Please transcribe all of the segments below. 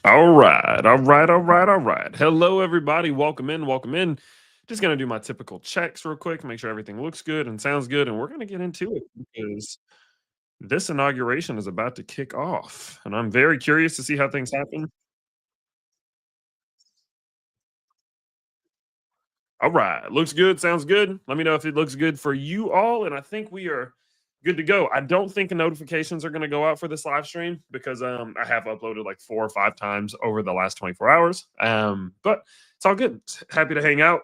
All right, all right, all right, all right. Hello, everybody. Welcome in, welcome in. Just gonna do my typical checks real quick, make sure everything looks good and sounds good, and we're gonna get into it because this inauguration is about to kick off, and I'm very curious to see how things happen. All right, looks good, sounds good. Let me know if it looks good for you all, and I think we are good to go. I don't think the notifications are gonna go out for this live stream because I have uploaded like 4 or 5 times over the last 24 hours. But it's all good. Happy to hang out.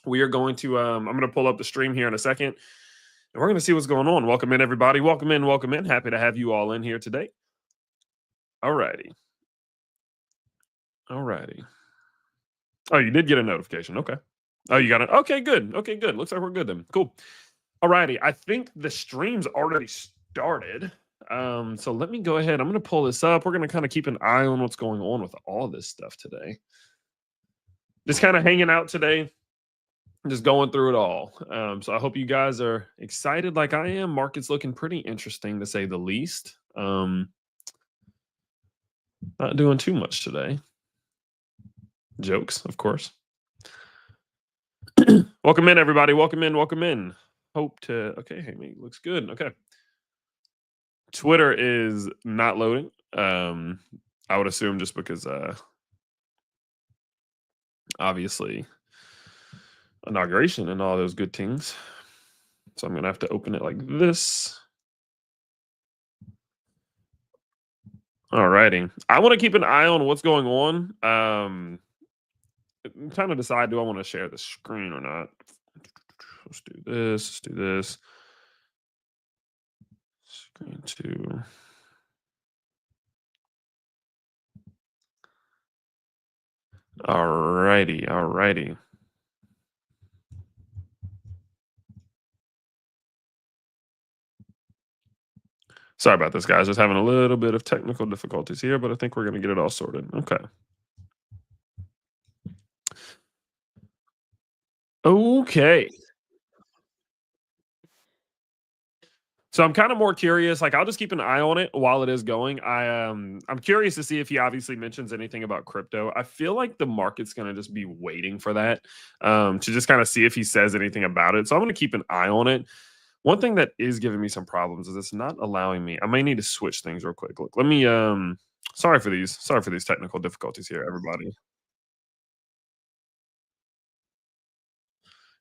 We are going to I'm going to pull up the stream here in a second, and we're going to see what's going on. Welcome in, everybody. Welcome in, welcome in. Happy to have you all in here today. All righty. All righty. Oh, you did get a notification. Okay. Oh, you got it. Okay, good. Okay, good. Looks like we're good then. Cool. All righty. I think the stream's already started. So let me go ahead. I'm going to pull this up. We're going to kind of keep an eye on what's going on with all this stuff today. Just kind of hanging out today, just going through it all. So I hope you guys are excited like I am. Market's looking pretty interesting to say the least. Not doing too much today. Jokes, of course. Welcome in, everybody. Welcome in. Welcome in. Hope to. Okay, hey, me looks good. Okay. Twitter is not loading. I would assume just because, obviously, inauguration and all those good things. So I'm gonna have to open it like this. All righty. I want to keep an eye on what's going on. I'm trying to decide, do I want to share the screen or not? Let's do this. Let's do this. Screen two. All righty. All righty. Sorry about this, guys. Just having a little bit of technical difficulties here, but I think we're going to get it all sorted. Okay. Okay. So I'm kind of more curious. Like, I'll just keep an eye on it while it is going. I'm curious to see if he obviously mentions anything about crypto. I feel like the market's gonna just be waiting for that, to just kind of see if he says anything about it. So I'm gonna keep an eye on it. One thing that is giving me some problems is it's not allowing me. I may need to switch things real quick. Look, let me sorry for these technical difficulties here, everybody.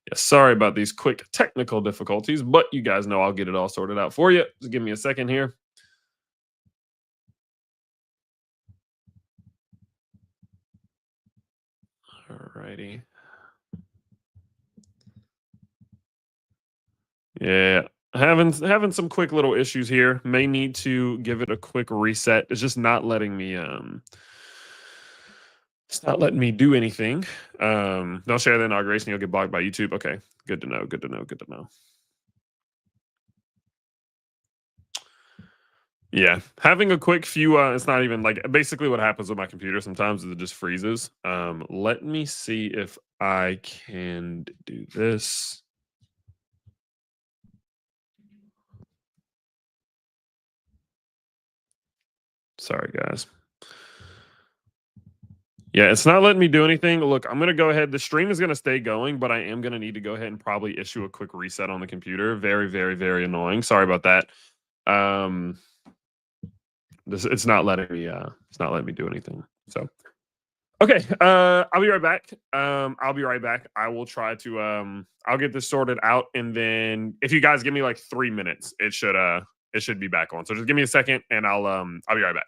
Yeah, sorry about these quick technical difficulties, but you guys know I'll get it all sorted out for you. Just give me a second here. Alrighty. Yeah. Having some quick little issues here. May need to give it a quick reset. It's just not letting me it's not letting me do anything. Don't share the inauguration, you'll get blocked by YouTube. Okay. Good to know. Good to know. Good to know. Yeah. Having a quick few it's not even like basically what happens with my computer sometimes is it just freezes. Let me see if I can do this. Sorry guys. Yeah, it's not letting me do anything. Look, I'm gonna go ahead. The stream is gonna stay going, but I am gonna need to go ahead and probably issue a quick reset on the computer. Very, very, very annoying. Sorry about that. Um, it's not letting me. It's not letting me do anything. So okay, I'll be right back. I'll be right back. I will try to. I'll get this sorted out, and then if you guys give me like 3 minutes, it should be back on. So just give me a second, and I'll be right back.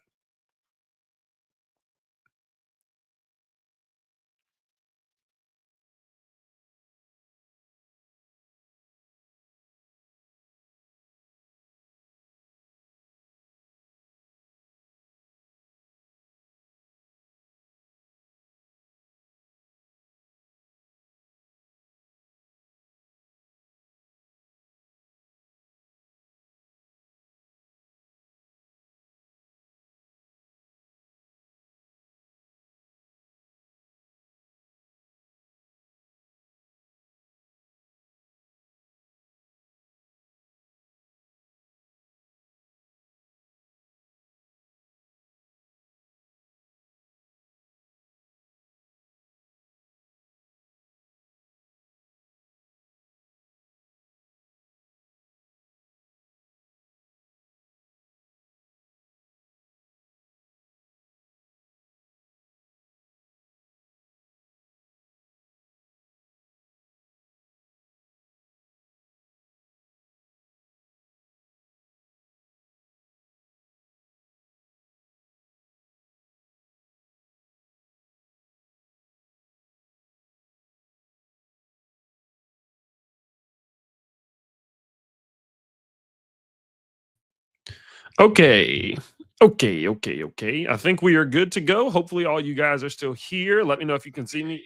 Okay. Okay. I think we are good to go. Hopefully, all you guys are still here. Let me know if you can see me.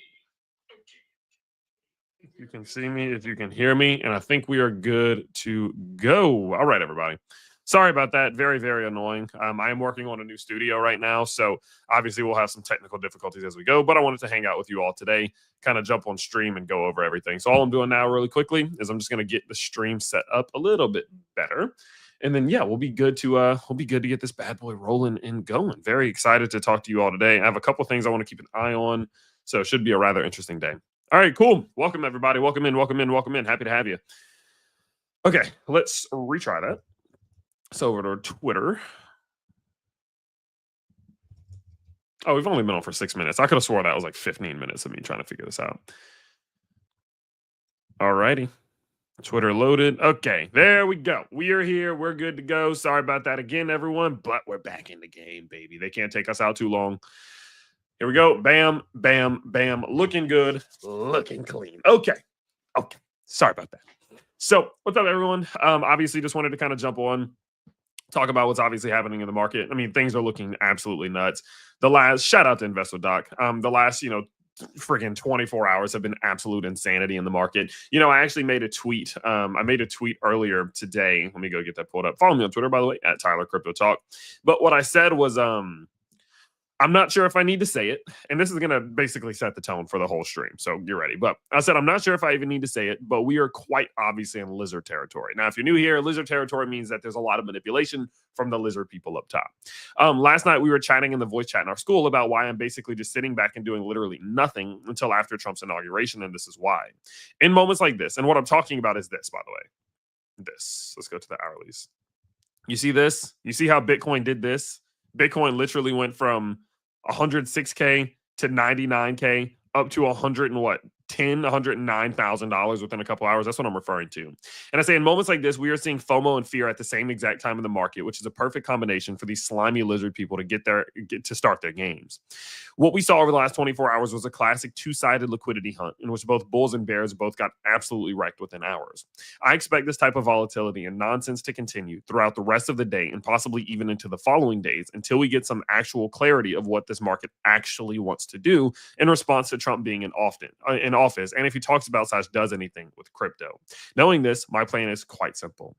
If you can see me, if you can hear me, and I think we are good to go. All right, everybody. Sorry about that. Very, very annoying. I am working on a new studio right now, so obviously we'll have some technical difficulties as we go. But I wanted to hang out with you all today, kind of jump on stream and go over everything. So all I'm doing now, really quickly, is I'm just going to get the stream set up a little bit better, and then yeah, we'll be good to get this bad boy rolling and going. Very excited to talk to you all today. I have a couple things I want to keep an eye on, so it should be a rather interesting day. All right, cool. Welcome everybody. Welcome in. Welcome in. Welcome in. Happy to have you. Okay, let's retry that. So over to Twitter. Oh, we've only been on for 6 minutes. I could have swore that was like 15 minutes of me trying to figure this out. All righty. Twitter loaded. Okay, there we go. We are here. We're good to go. Sorry about that again, everyone, but we're back in the game, baby. They can't take us out too long. Here we go. Bam, bam, bam. Looking good. Looking clean. Okay. Okay. Sorry about that. So, what's up, everyone? Obviously, just wanted to kind of jump on, talk about what's obviously happening in the market. I mean, things are looking absolutely nuts. The last shout out to InvestorDoc. The last, friggin' 24 hours have been absolute insanity in the market. I actually made a tweet. I made a tweet earlier today. Let me go get that pulled up. Follow me on Twitter, by the way, at Tyler Crypto Talk. But what I said was, I'm not sure if I need to say it, and this is going to basically set the tone for the whole stream. So get ready. But I said, I'm not sure if I even need to say it, but we are quite obviously in lizard territory. Now, if you're new here, lizard territory means that there's a lot of manipulation from the lizard people up top. Last night, we were chatting in the voice chat in our school about why I'm basically just sitting back and doing literally nothing until after Trump's inauguration. And this is why. In moments like this, and what I'm talking about is this, by the way. Let's go to the hourlies. You see this? You see how Bitcoin did this? Bitcoin literally went from 106K to 99K up to 100 and what? $109,000 within a couple hours. That's what I'm referring to. And I say in moments like this, we are seeing FOMO and fear at the same exact time in the market, which is a perfect combination for these slimy lizard people to get to start their games. What we saw over the last 24 hours was a classic two-sided liquidity hunt in which both bulls and bears both got absolutely wrecked within hours. I expect this type of volatility and nonsense to continue throughout the rest of the day and possibly even into the following days until we get some actual clarity of what this market actually wants to do in response to Trump being in office, and if he talks about / does anything with crypto. Knowing this, my plan is quite simple.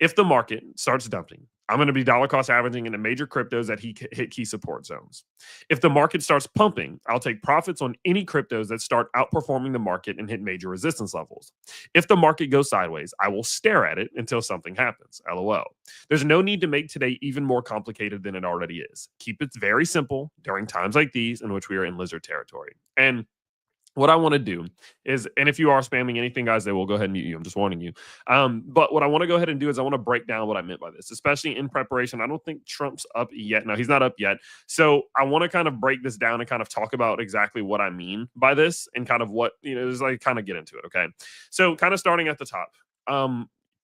If the market starts dumping, I'm going to be dollar cost averaging into major cryptos that hit key support zones. If the market starts pumping, I'll take profits on any cryptos that start outperforming the market and hit major resistance levels. If the market goes sideways, I will stare at it until something happens. LOL. There's no need to make today even more complicated than it already is. Keep it very simple during times like these in which we are in lizard territory. And what I want to do is, and if you are spamming anything, guys, they will go ahead and mute you. I'm just warning you. But what I want to go ahead and do is I want to break down what I meant by this, especially in preparation. I don't think Trump's up yet. No, he's not up yet. So I want to kind of break this down and kind of talk about exactly what I mean by this and kind of what, just like kind of get into it. Okay. So kind of starting at the top,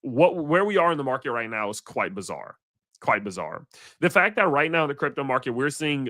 where we are in the market right now is quite bizarre. Quite bizarre. The fact that right now in the crypto market, we're seeing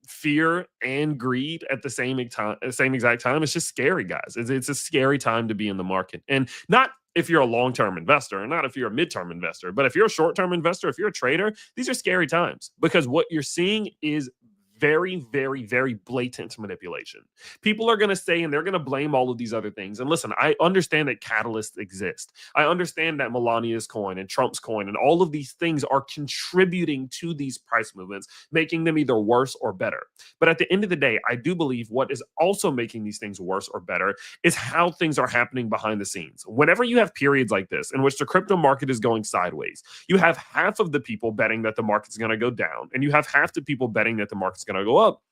fear and greed at the same exact time. It's just scary, guys. It's a scary time to be in the market. And not if you're a long-term investor and not if you're a mid-term investor, but if you're a short-term investor, if you're a trader, these are scary times because what you're seeing is very, very, very blatant manipulation. People are going to say, and they're going to blame all of these other things. And listen, I understand that catalysts exist. I understand that Melania's coin and Trump's coin and all of these things are contributing to these price movements, making them either worse or better. But at the end of the day, I do believe what is also making these things worse or better is how things are happening behind the scenes. Whenever you have periods like this in which the crypto market is going sideways, you have half of the people betting that the market's going to go down, and you have half the people betting that the market's going to go up,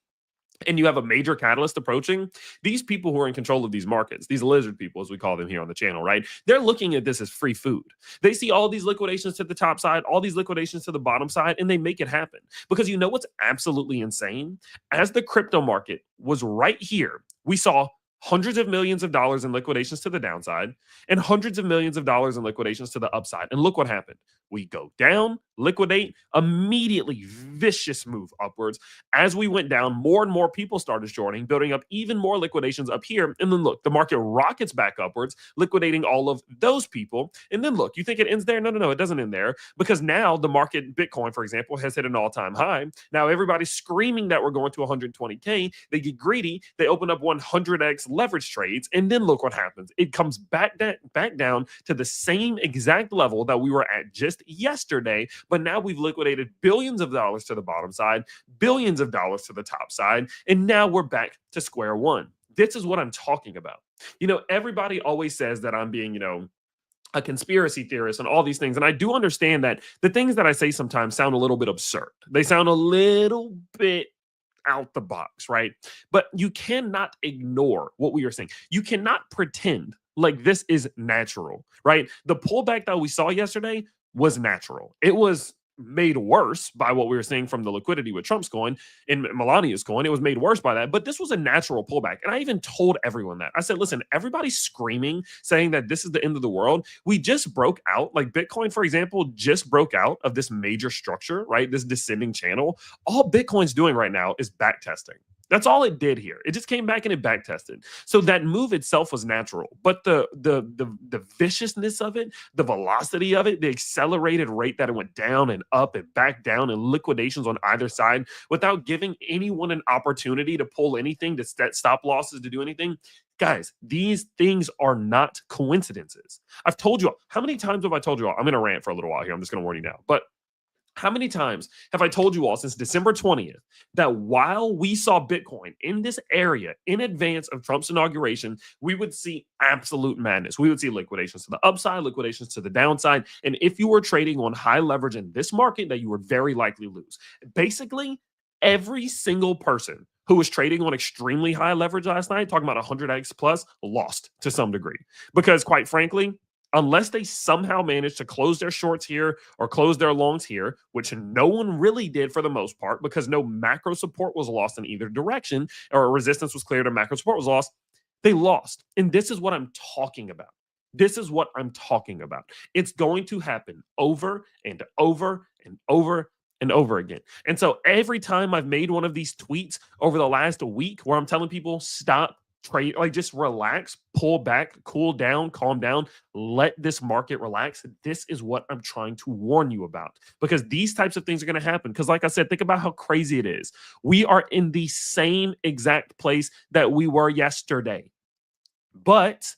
and you have a major catalyst approaching. These people who are in control of these markets, these lizard people, as we call them here on the channel, right? They're looking at this as free food. They see all these liquidations to the top side, all these liquidations to the bottom side, and they make it happen. Because you know what's absolutely insane? As the crypto market was right here, we saw hundreds of millions of dollars in liquidations to the downside and hundreds of millions of dollars in liquidations to the upside. And look what happened. We go down, liquidate, immediately vicious move upwards. As we went down, more and more people started shorting, building up even more liquidations up here. And then look, the market rockets back upwards, liquidating all of those people. And then look, you think it ends there? No, no, no, it doesn't end there, because now the market, Bitcoin, for example, has hit an all-time high. Now everybody's screaming that we're going to 120K. They get greedy. They open up 100x leverage trades. And then look what happens. It comes back down to the same exact level that we were at just yesterday. But now we've liquidated billions of dollars to the bottom side, billions of dollars to the top side. And now we're back to square one. This is what I'm talking about. Everybody always says that I'm being, a conspiracy theorist and all these things. And I do understand that the things that I say sometimes sound a little bit absurd. They sound a little bit out the box, right? But you cannot ignore what we are saying. You cannot pretend like this is natural, right? The pullback that we saw yesterday was natural. It was made worse by what we were seeing from the liquidity with Trump's coin and Melania's coin. It was made worse by that, but this was a natural pullback. And I even told everyone that. I said, listen, everybody's screaming, saying that this is the end of the world. We just broke out, like Bitcoin, for example, just broke out of this major structure, right? This descending channel. All Bitcoin's doing right now is back testing. That's all it did here. It just came back and it back tested. So that move itself was natural, but the viciousness of it, the velocity of it, the accelerated rate that it went down and up and back down, and liquidations on either side without giving anyone an opportunity to pull anything, to set stop losses, to do anything. Guys, these things are not coincidences. I've told you all. How many times have I told you all? I'm going to rant for a little while here. I'm just going to warn you now, but how many times have I told you all since December 20th that while we saw Bitcoin in this area in advance of Trump's inauguration, we would see absolute madness? We would see liquidations to the upside, liquidations to the downside. And if you were trading on high leverage in this market, that you would very likely lose. Basically, every single person who was trading on extremely high leverage last night, talking about 100x plus, lost to some degree. Because quite frankly, unless they somehow managed to close their shorts here or close their longs here, which no one really did for the most part, because no macro support was lost in either direction, or resistance was cleared and macro support was lost, they lost. And this is what I'm talking about. This is what I'm talking about. It's going to happen over and over and over and over again. And so every time I've made one of these tweets over the last week where I'm telling people, stop trade, like just relax, pull back, cool down, calm down, let this market relax. This is what I'm trying to warn you about, because these types of things are going to happen. Because like I said, think about how crazy it is. We are in the same exact place that we were yesterday, but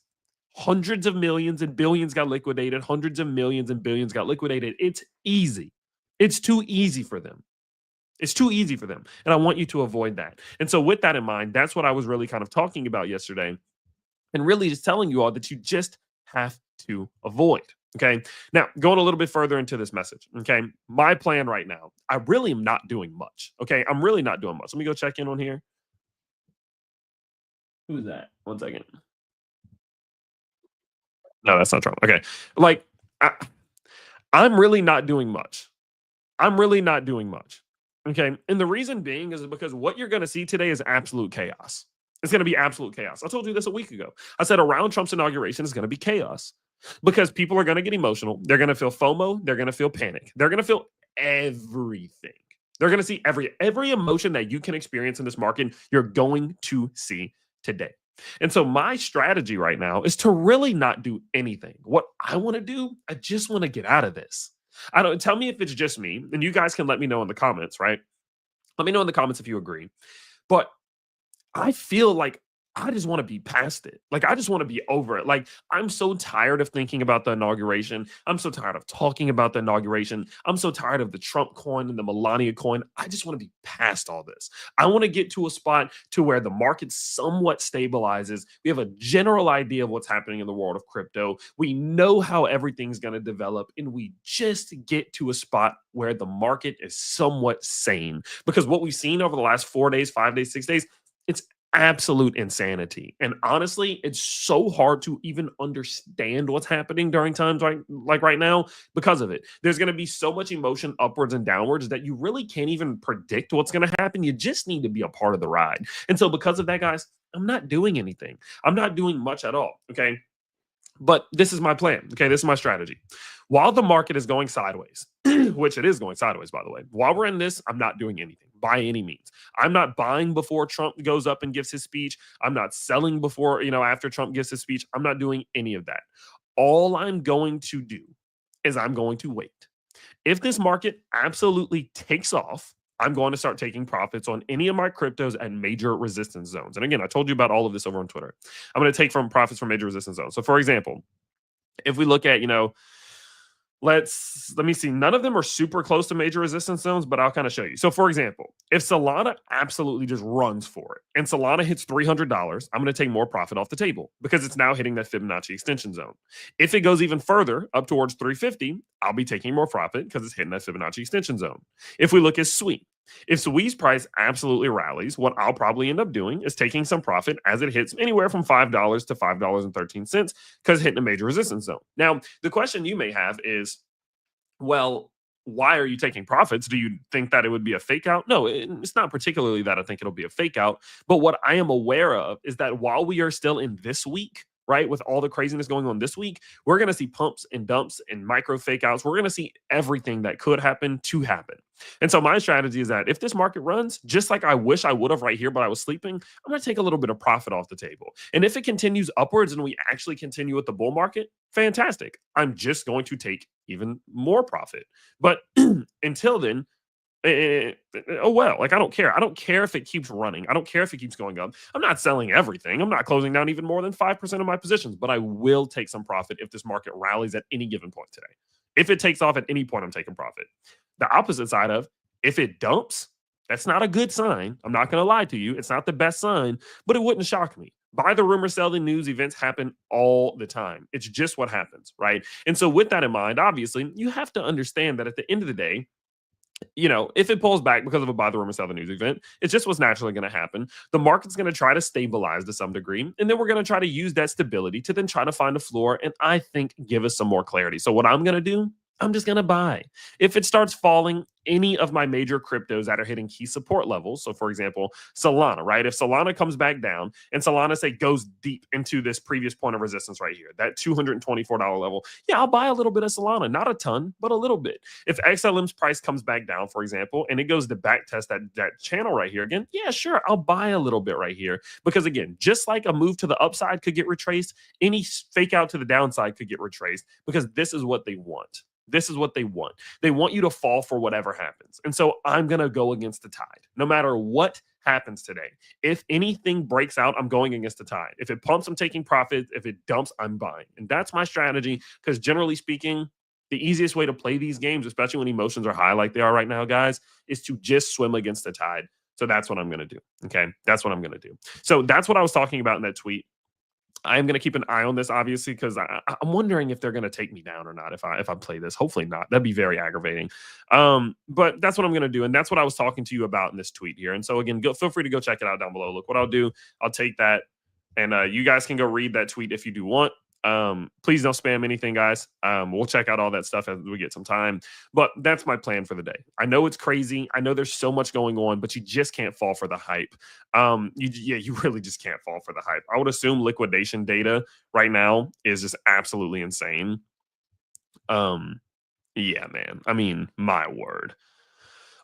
hundreds of millions and billions got liquidated. Hundreds of millions and billions got liquidated. It's easy. It's too easy for them. It's too easy for them. And I want you to avoid that. And so with that in mind, that's what I was really kind of talking about yesterday, and really just telling you all that you just have to avoid. Okay. Now, going a little bit further into this message. Okay. My plan right now, I really am not doing much. Okay. I'm really not doing much. Let me go check in on here. Who's that? 1 second. No, that's not Trump. Okay. Like, I'm really not doing much. I'm really not doing much. Okay. And the reason being is because what you're going to see today is absolute chaos. It's going to be absolute chaos. I told you this a week ago. I said around Trump's inauguration is going to be chaos, because people are going to get emotional. They're going to feel FOMO. They're going to feel panic. They're going to feel everything. They're going to see every emotion that you can experience in this market, you're going to see today. And so my strategy right now is to really not do anything. What I want to do, I just want to get out of this. I don't, tell me if it's just me, and you guys can let me know in the comments, right? Let me know in the comments if you agree. But I feel like I just want to be past it. Like, I just want to be over it. Like, I'm so tired of thinking about the inauguration. I'm so tired of talking about the inauguration. I'm so tired of the Trump coin and the Melania coin. I just want to be past all this. I want to get to a spot to where the market somewhat stabilizes. We have a general idea of what's happening in the world of crypto. We know how everything's going to develop, and we just get to a spot where the market is somewhat sane. Because what we've seen over the last 4 days, 5 days, 6 days, it's absolute insanity. And honestly, it's so hard to even understand what's happening during times like right now because of it. There's going to be so much emotion upwards and downwards that you really can't even predict what's going to happen. You just need to be a part of the ride. And so because of that, guys, I'm not doing anything. I'm not doing much at all. Okay. But this is my plan. Okay, this is my strategy. While the market is going sideways, which it is going sideways, by the way, while we're in this, I'm not doing anything by any means. I'm not buying before Trump goes up and gives his speech. I'm not selling before, after Trump gives his speech. I'm not doing any of that. All I'm going to do is I'm going to wait. If this market absolutely takes off, I'm going to start taking profits on any of my cryptos at major resistance zones. And again, I told you about all of this over on Twitter. I'm going to take from profits from major resistance zones. So for example, if we look at, let me see. None of them are super close to major resistance zones, but I'll kind of show you. So, for example, if Solana absolutely just runs for it and Solana hits $300, I'm going to take more profit off the table because it's now hitting that Fibonacci extension zone. If it goes even further up towards 350, I'll be taking more profit because it's hitting that Fibonacci extension zone. If we look at Sui, if Sui's price absolutely rallies, what I'll probably end up doing is taking some profit as it hits anywhere from $5 to $5.13 because hitting a major resistance zone. Now, the question you may have is, well, why are you taking profits? Do you think that it would be a fake out? No, it's not particularly that I think it'll be a fake out. But what I am aware of is that while we are still in this week, right, with all the craziness going on this week, we're going to see pumps and dumps and micro fake outs. We're going to see everything that could happen to happen. And so my strategy is that if this market runs, just like I wish I would have right here, but I was sleeping, I'm going to take a little bit of profit off the table. And if it continues upwards and we actually continue with the bull market, fantastic. I'm just going to take even more profit. But until then, oh well, like I don't care. I don't care if it keeps running. I don't care if it keeps going up. I'm not selling everything. I'm not closing down even more than 5% of my positions, but I will take some profit if this market rallies at any given point today. If it takes off at any point, I'm taking profit. The opposite side of if it dumps, that's not a good sign. I'm not going to lie to you. It's not the best sign, but it wouldn't shock me. Buy the rumor, sell the news. Events happen all the time. It's just what happens, right? And so with that in mind, obviously, you have to understand that at the end of the day, if it pulls back because of a buy the rumor, sell the news event, it's just what's naturally going to happen. The market's going to try to stabilize to some degree, and then we're going to try to use that stability to then try to find a floor and I think give us some more clarity. So what I'm going to do, I'm just going to buy. If it starts falling, any of my major cryptos that are hitting key support levels. So for example, Solana, right? If Solana comes back down and Solana say goes deep into this previous point of resistance right here, that $224 level, yeah, I'll buy a little bit of Solana, not a ton, but a little bit. If XLM's price comes back down, for example, and it goes to back test that channel right here again, yeah, sure, I'll buy a little bit right here because again, just like a move to the upside could get retraced, any fake out to the downside could get retraced because this is what they want. This is what they want. They want you to fall for whatever happens. And so I'm going to go against the tide. No matter what happens today, if anything breaks out, I'm going against the tide. If it pumps, I'm taking profits. If it dumps, I'm buying. And that's my strategy because generally speaking, the easiest way to play these games, especially when emotions are high like they are right now, guys, is to just swim against the tide. So that's what I'm going to do. Okay. That's what I'm going to do. So that's what I was talking about in that tweet. I'm going to keep an eye on this, obviously, because I'm wondering if they're going to take me down or not if I play this. Hopefully not. That'd be very aggravating. But that's what I'm going to do, and that's what I was talking to you about in this tweet here. And so again, feel free to go check it out down below. Look, what I'll do, I'll take that, and you guys can go read that tweet if you do want. Please don't spam anything, guys. We'll check out all that stuff as we get some time. But that's my plan for the day. I know it's crazy. I know there's so much going on, but you just can't fall for the hype. You really just can't fall for the hype. I would assume liquidation data right now is just absolutely insane. Yeah, man. I mean, my word.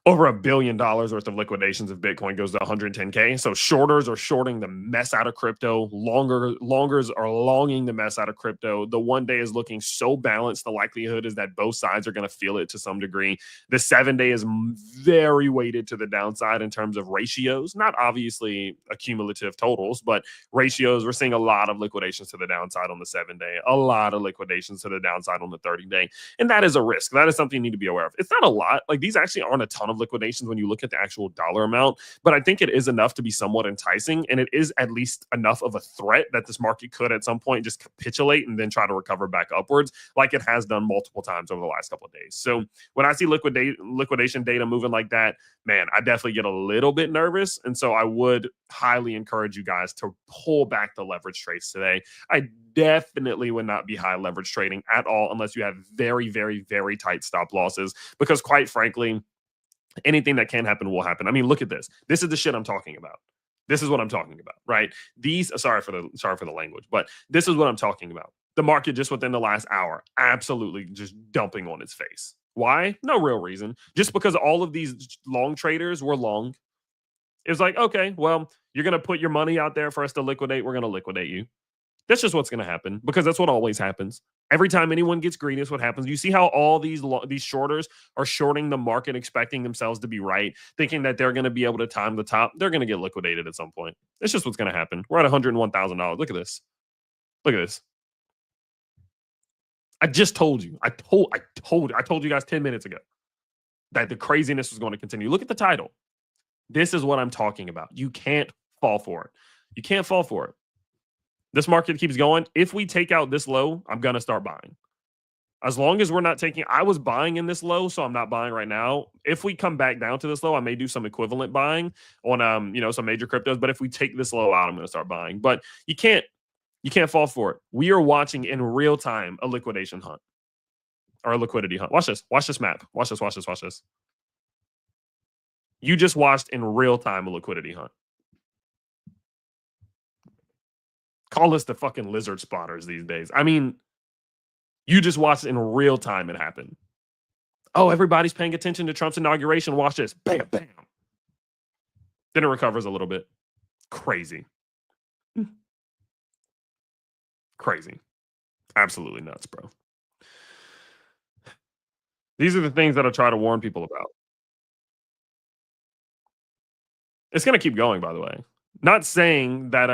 Over $1 billion worth of liquidations of Bitcoin goes to 110K. So shorters are shorting the mess out of crypto. Longers are longing the mess out of crypto. The 1 day is looking so balanced. The likelihood is that both sides are going to feel it to some degree. The 7 day is very weighted to the downside in terms of ratios, not obviously accumulative totals, but ratios. We're seeing a lot of liquidations to the downside on the 7 day, a lot of liquidations to the downside on the 30 day. And that is a risk. That is something you need to be aware of. It's not a lot. Like these actually aren't a ton of liquidations when you look at the actual dollar amount, but I think it is enough to be somewhat enticing, and it is at least enough of a threat that this market could at some point just capitulate and then try to recover back upwards like it has done multiple times over the last couple of days. So when I see liquidation data moving like that, man, I definitely get a little bit nervous, and so I would highly encourage you guys to pull back the leverage trades today. I definitely would not be high leverage trading at all unless you have very, very, very tight stop losses, because quite frankly, anything that can happen will happen. I mean, look at this. This is the shit I'm talking about. This is what I'm talking about, right? Sorry for the language, but this is what I'm talking about. The market just within the last hour, absolutely just dumping on its face. Why? No real reason. Just because all of these long traders were long. It was like, okay, well, you're going to put your money out there for us to liquidate. We're going to liquidate you. That's just what's going to happen because that's what always happens. Every time anyone gets greedy, is what happens. You see how all these shorters are shorting the market, expecting themselves to be right, thinking that they're going to be able to time the top. They're going to get liquidated at some point. It's just what's going to happen. We're at $101,000. Look at this. Look at this. I just told you. I told you guys 10 minutes ago that the craziness was going to continue. Look at the title. This is what I'm talking about. You can't fall for it. You can't fall for it. This market keeps going. If we take out this low, I'm going to start buying. As long as we're not taking, I was buying in this low, so I'm not buying right now. If we come back down to this low, I may do some equivalent buying on some major cryptos. But if we take this low out, I'm going to start buying. But you can't fall for it. We are watching in real time a liquidation hunt or a liquidity hunt. Watch this. Watch this map. Watch this. Watch this. Watch this. You just watched in real time a liquidity hunt. Call us the fucking lizard spotters these days. I mean, you just watched in real time it happen. Oh, everybody's paying attention to Trump's inauguration. Watch this. Bam, bam. Then it recovers a little bit. Crazy. Crazy. Absolutely nuts, bro. These are the things that I try to warn people about. It's going to keep going, by the way. Not saying that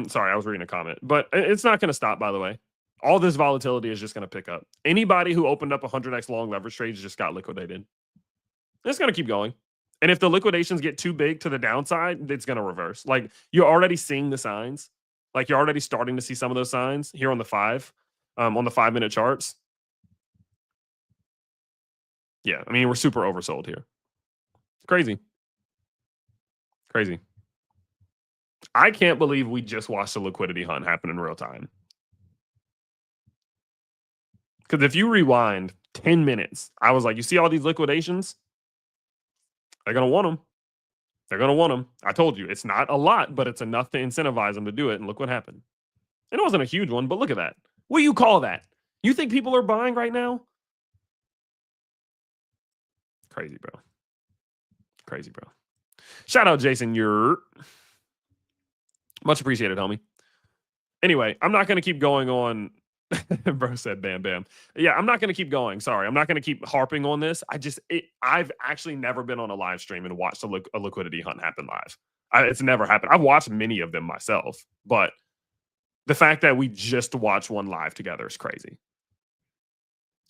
sorry, I was reading a comment, but it's not going to stop, by the way. All this volatility is just going to pick up. Anybody who opened up 100x long leverage trades just got liquidated. It's going to keep going. And if the liquidations get too big to the downside, it's going to reverse. Like, you're already seeing the signs. Like, you're already starting to see some of those signs here on the 5-minute charts. Yeah, I mean, we're super oversold here. Crazy. Crazy. I can't believe we just watched a liquidity hunt happen in real time. Because if you rewind 10 minutes, I was like, you see all these liquidations? They're going to want them. They're going to want them. I told you, it's not a lot, but it's enough to incentivize them to do it. And look what happened. And it wasn't a huge one, but look at that. What do you call that? You think people are buying right now? Crazy, bro. Crazy, bro. Shout out, Jason. You're much appreciated, homie. Anyway, I'm not going to keep going on. Bro said bam, bam. Yeah, I'm not going to keep going. Sorry. I'm not going to keep harping on this. I've actually never been on a live stream and watched a liquidity hunt happen live. It's never happened. I've watched many of them myself, but the fact that we just watched one live together is crazy.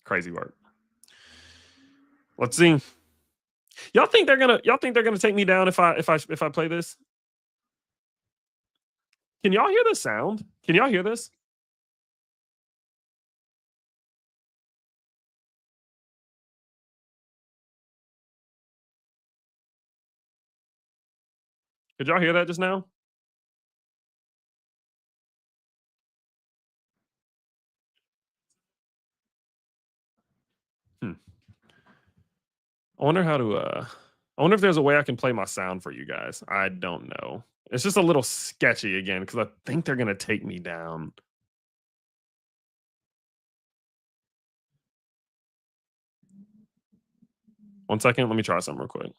Crazy work. Let's see. Y'all think they're gonna take me down if I play this? Can y'all hear the sound? Can y'all hear this? Did y'all hear that just now? I wonder how to I wonder if there's a way I can play my sound for you guys. I don't know. It's just a little sketchy again because I think they're gonna take me down. One second, let me try something real quick.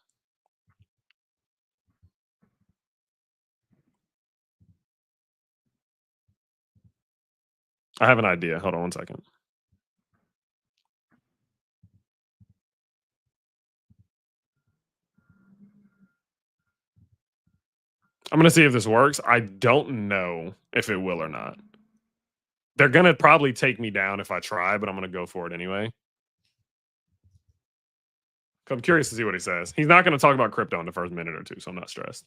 I have an idea. Hold on one second. I'm going to see if this works. I don't know if it will or not. They're going to probably take me down if I try, but I'm going to go for it anyway. I'm curious to see what he says. He's not going to talk about crypto in the first minute or two, so I'm not stressed.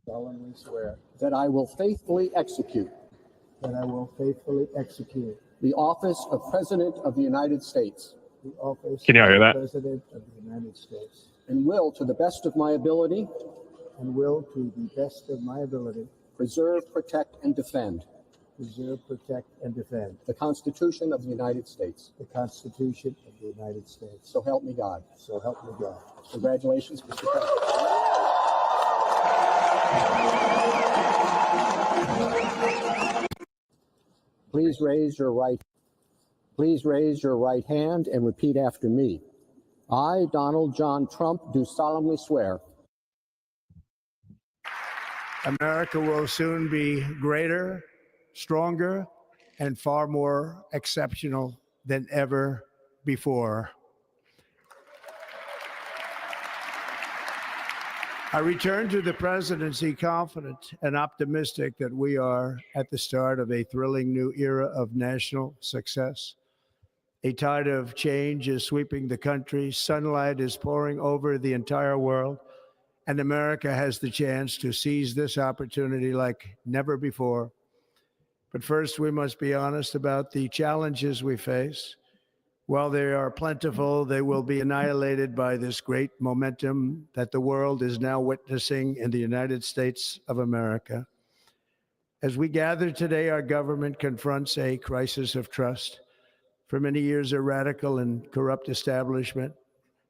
Solemnly swear that I will faithfully execute the office of President of the United States. Can y'all hear that? President of the United States. And will, to the best of my ability, preserve, protect, and defend preserve, protect, and defend the Constitution of the United States. the Constitution of the United States. So help me God. So help me God. Congratulations, Mr. President. Please raise your right hand and repeat after me. I, Donald John Trump, do solemnly swear America will soon be greater, stronger, and far more exceptional than ever before. I return to the presidency confident and optimistic that we are at the start of a thrilling new era of national success. A tide of change is sweeping the country, sunlight is pouring over the entire world, and America has the chance to seize this opportunity like never before. But first, we must be honest about the challenges we face. While they are plentiful, they will be annihilated by this great momentum that the world is now witnessing in the United States of America. As we gather today, our government confronts a crisis of trust. For many years, a radical and corrupt establishment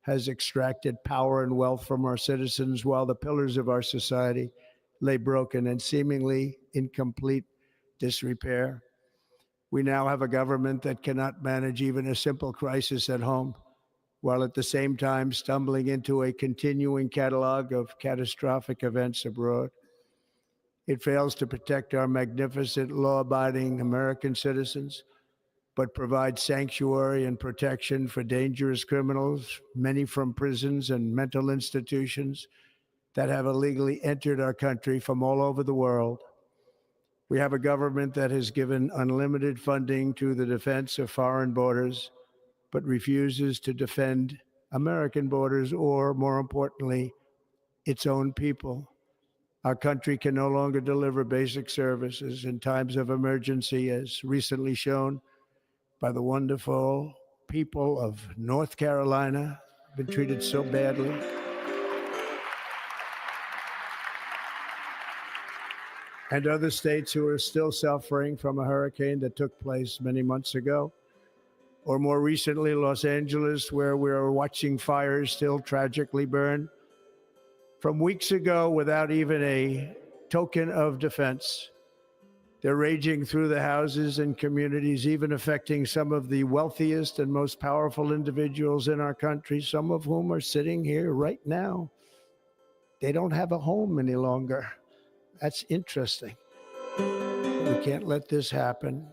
has extracted power and wealth from our citizens while the pillars of our society lay broken and seemingly in complete disrepair. We now have a government that cannot manage even a simple crisis at home, while at the same time stumbling into a continuing catalog of catastrophic events abroad. It fails to protect our magnificent, law-abiding American citizens, but provides sanctuary and protection for dangerous criminals, many from prisons and mental institutions that have illegally entered our country from all over the world. We have a government that has given unlimited funding to the defense of foreign borders, but refuses to defend American borders or, more importantly, its own people. Our country can no longer deliver basic services in times of emergency, as recently shown by the wonderful people of North Carolina, been treated so badly. And other states who are still suffering from a hurricane that took place many months ago. Or more recently, Los Angeles, where we're watching fires still tragically burn. From weeks ago, without even a token of defense, they're raging through the houses and communities, even affecting some of the wealthiest and most powerful individuals in our country, some of whom are sitting here right now. They don't have a home any longer. That's interesting. We can't let this happen.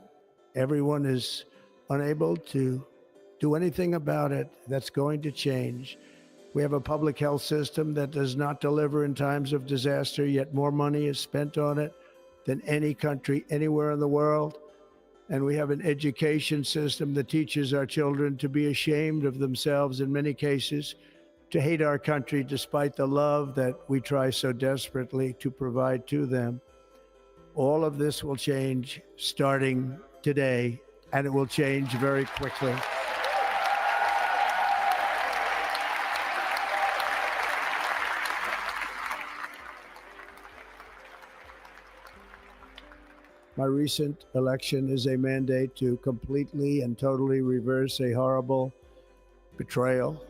Everyone is unable to do anything about it. That's going to change. We have a public health system that does not deliver in times of disaster, yet more money is spent on it than any country anywhere in the world. And we have an education system that teaches our children to be ashamed of themselves in many cases, to hate our country despite the love that we try so desperately to provide to them. All of this will change starting today, and it will change very quickly. My recent election is a mandate to completely and totally reverse a horrible betrayal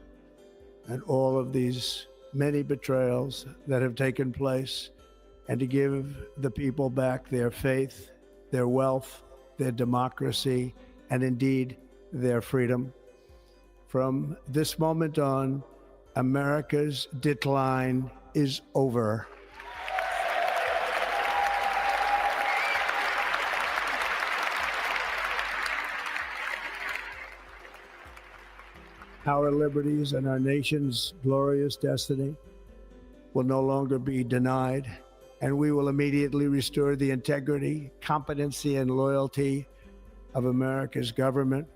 and all of these many betrayals that have taken place, and to give the people back their faith, their wealth, their democracy, and indeed their freedom. From this moment on, America's decline is over. Our liberties and our nation's glorious destiny will no longer be denied, and we will immediately restore the integrity, competency, and loyalty of America's government.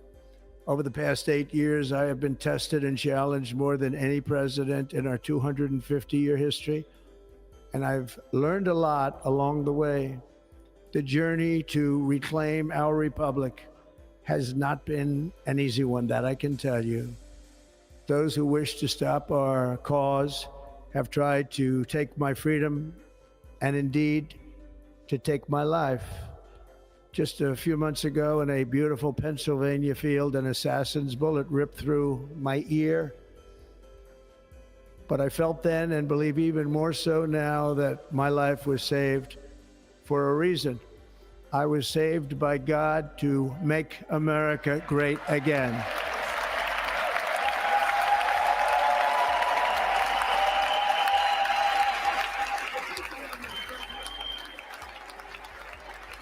Over the past 8 years, I have been tested and challenged more than any president in our 250-year history, and I've learned a lot along the way. The journey to reclaim our republic has not been an easy one, that I can tell you. Those who wish to stop our cause have tried to take my freedom and indeed to take my life. Just a few months ago in a beautiful Pennsylvania field, an assassin's bullet ripped through my ear. But I felt then, and believe even more so now, that my life was saved for a reason. I was saved by God to make America great again.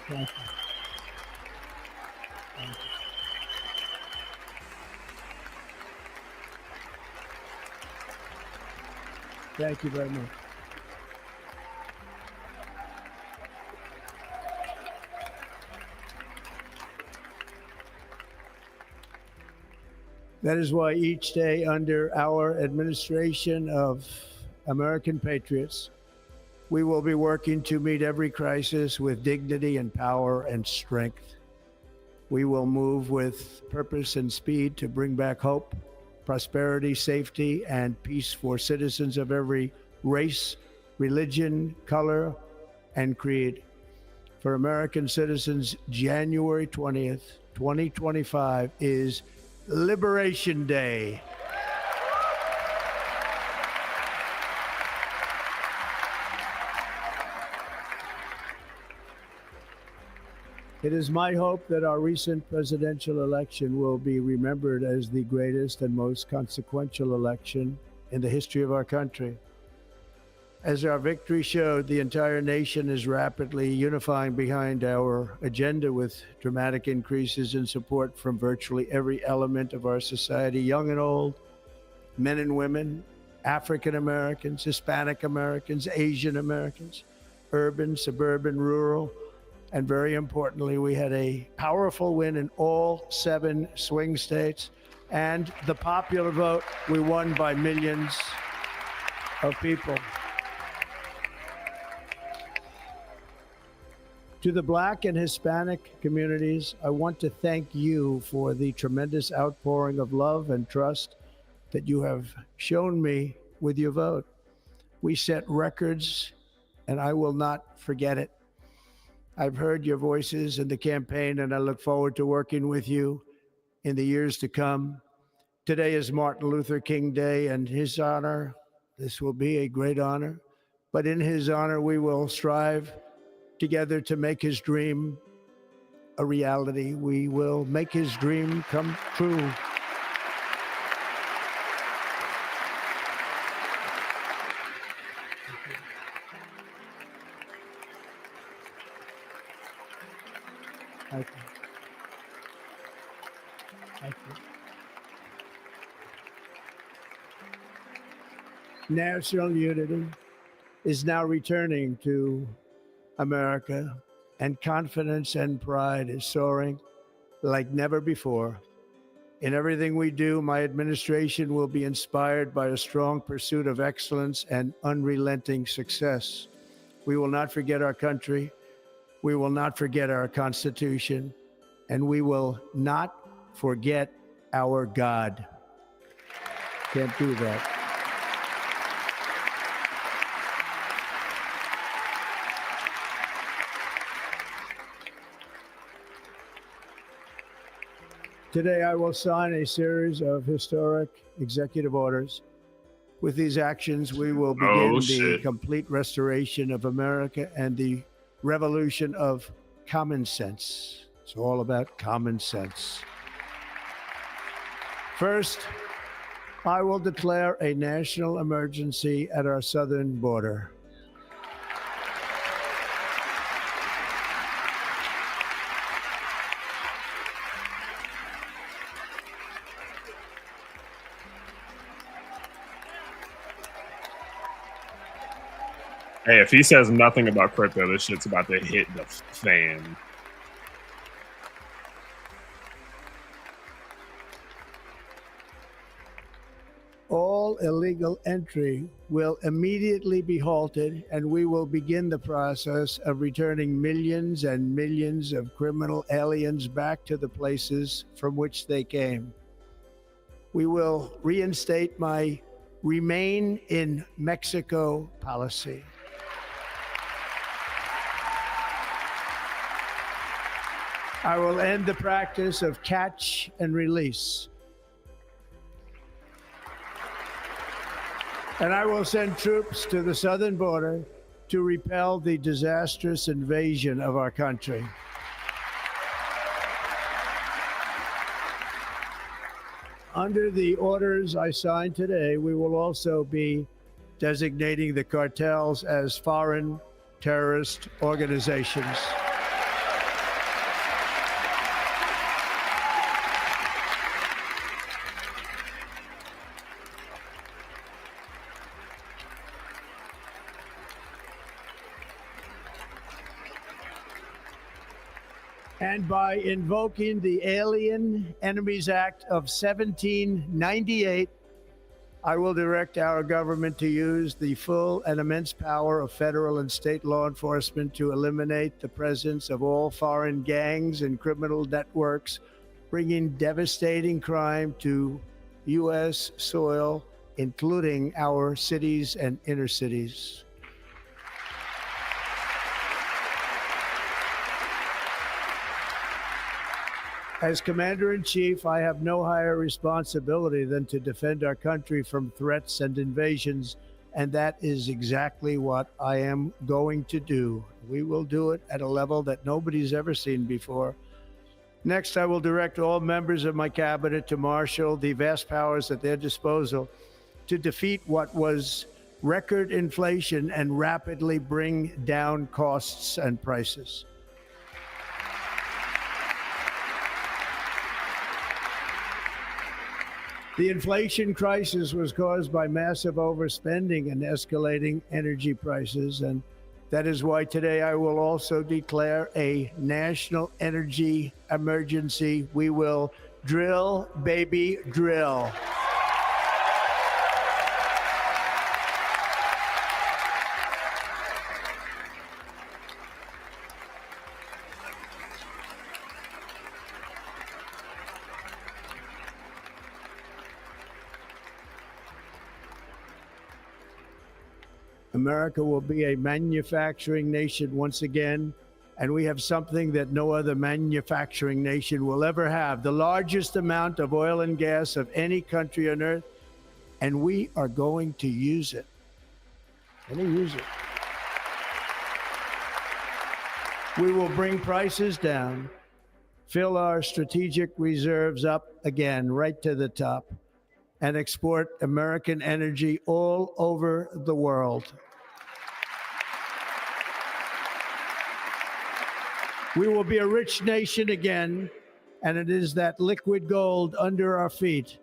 Thank you. Thank you. Thank you very much. That is why each day under our administration of American patriots, we will be working to meet every crisis with dignity and power and strength. We will move with purpose and speed to bring back hope, prosperity, safety, and peace for citizens of every race, religion, color, and creed. For American citizens, January 20th, 2025 is Liberation Day. It is my hope that our recent presidential election will be remembered as the greatest and most consequential election in the history of our country. As our victory showed, the entire nation is rapidly unifying behind our agenda with dramatic increases in support from virtually every element of our society, young and old, men and women, African Americans, Hispanic Americans, Asian Americans, urban, suburban, rural, and very importantly, we had a powerful win in all 7 swing states. And the popular vote, we won by millions of people. To the Black and Hispanic communities, I want to thank you for the tremendous outpouring of love and trust that you have shown me with your vote. We set records, and I will not forget it. I've heard your voices in the campaign, and I look forward to working with you in the years to come. Today is Martin Luther King Day, and his honor, this will be a great honor, but in his honor, we will strive together to make his dream a reality. We will make his dream come true. Thank you. Thank you. National unity is now returning to America, and confidence and pride is soaring like never before. In everything we do, my administration will be inspired by a strong pursuit of excellence and unrelenting success. We will not forget our country. We will not forget our Constitution, and we will not forget our God. Can't do that. Today, I will sign a series of historic executive orders. With these actions, we will begin the complete restoration of America and the revolution of common sense. It's all about common sense. First, I will declare a national emergency at our southern border. Hey, if he says nothing about crypto, this shit's about to hit the fan. All illegal entry will immediately be halted, and we will begin the process of returning millions and millions of criminal aliens back to the places from which they came. We will reinstate my Remain in Mexico policy. I will end the practice of catch and release. And I will send troops to the southern border to repel the disastrous invasion of our country. Under the orders I signed today, we will also be designating the cartels as foreign terrorist organizations. And by invoking the Alien Enemies Act of 1798, I will direct our government to use the full and immense power of federal and state law enforcement to eliminate the presence of all foreign gangs and criminal networks, bringing devastating crime to U.S. soil, including our cities and inner cities. As Commander-in-Chief, I have no higher responsibility than to defend our country from threats and invasions, and that is exactly what I am going to do. We will do it at a level that nobody's ever seen before. Next, I will direct all members of my cabinet to marshal the vast powers at their disposal to defeat what was record inflation and rapidly bring down costs and prices. The inflation crisis was caused by massive overspending and escalating energy prices, and that is why today I will also declare a national energy emergency. We will drill, baby, drill. America will be a manufacturing nation once again, and we have something that no other manufacturing nation will ever have, the largest amount of oil and gas of any country on earth, and we are going to use it. We will bring prices down, fill our strategic reserves up again, right to the top, and export American energy all over the world. We will be a rich nation again, and it is that liquid gold under our feet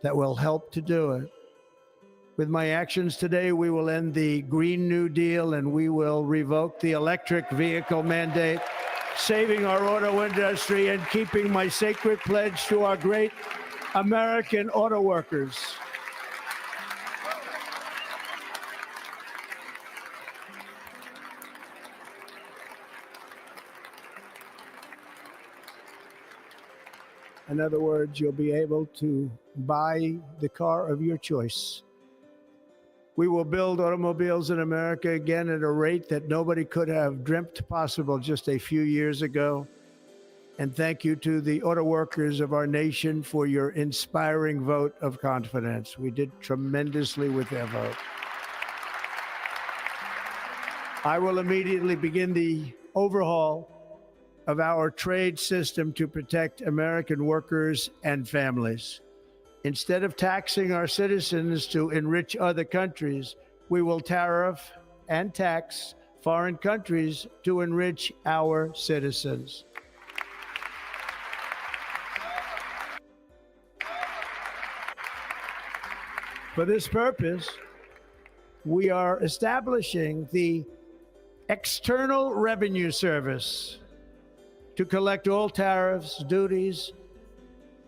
that will help to do it. With my actions today, we will end the Green New Deal and we will revoke the electric vehicle mandate, saving our auto industry and keeping my sacred pledge to our great American auto workers. In other words, you'll be able to buy the car of your choice. We will build automobiles in America again at a rate that nobody could have dreamt possible just a few years ago. And thank you to the auto workers of our nation for your inspiring vote of confidence. We did tremendously with their vote. I will immediately begin the overhaul of our trade system to protect American workers and families. Instead of taxing our citizens to enrich other countries, we will tariff and tax foreign countries to enrich our citizens. For this purpose, we are establishing the External Revenue Service to collect all tariffs, duties,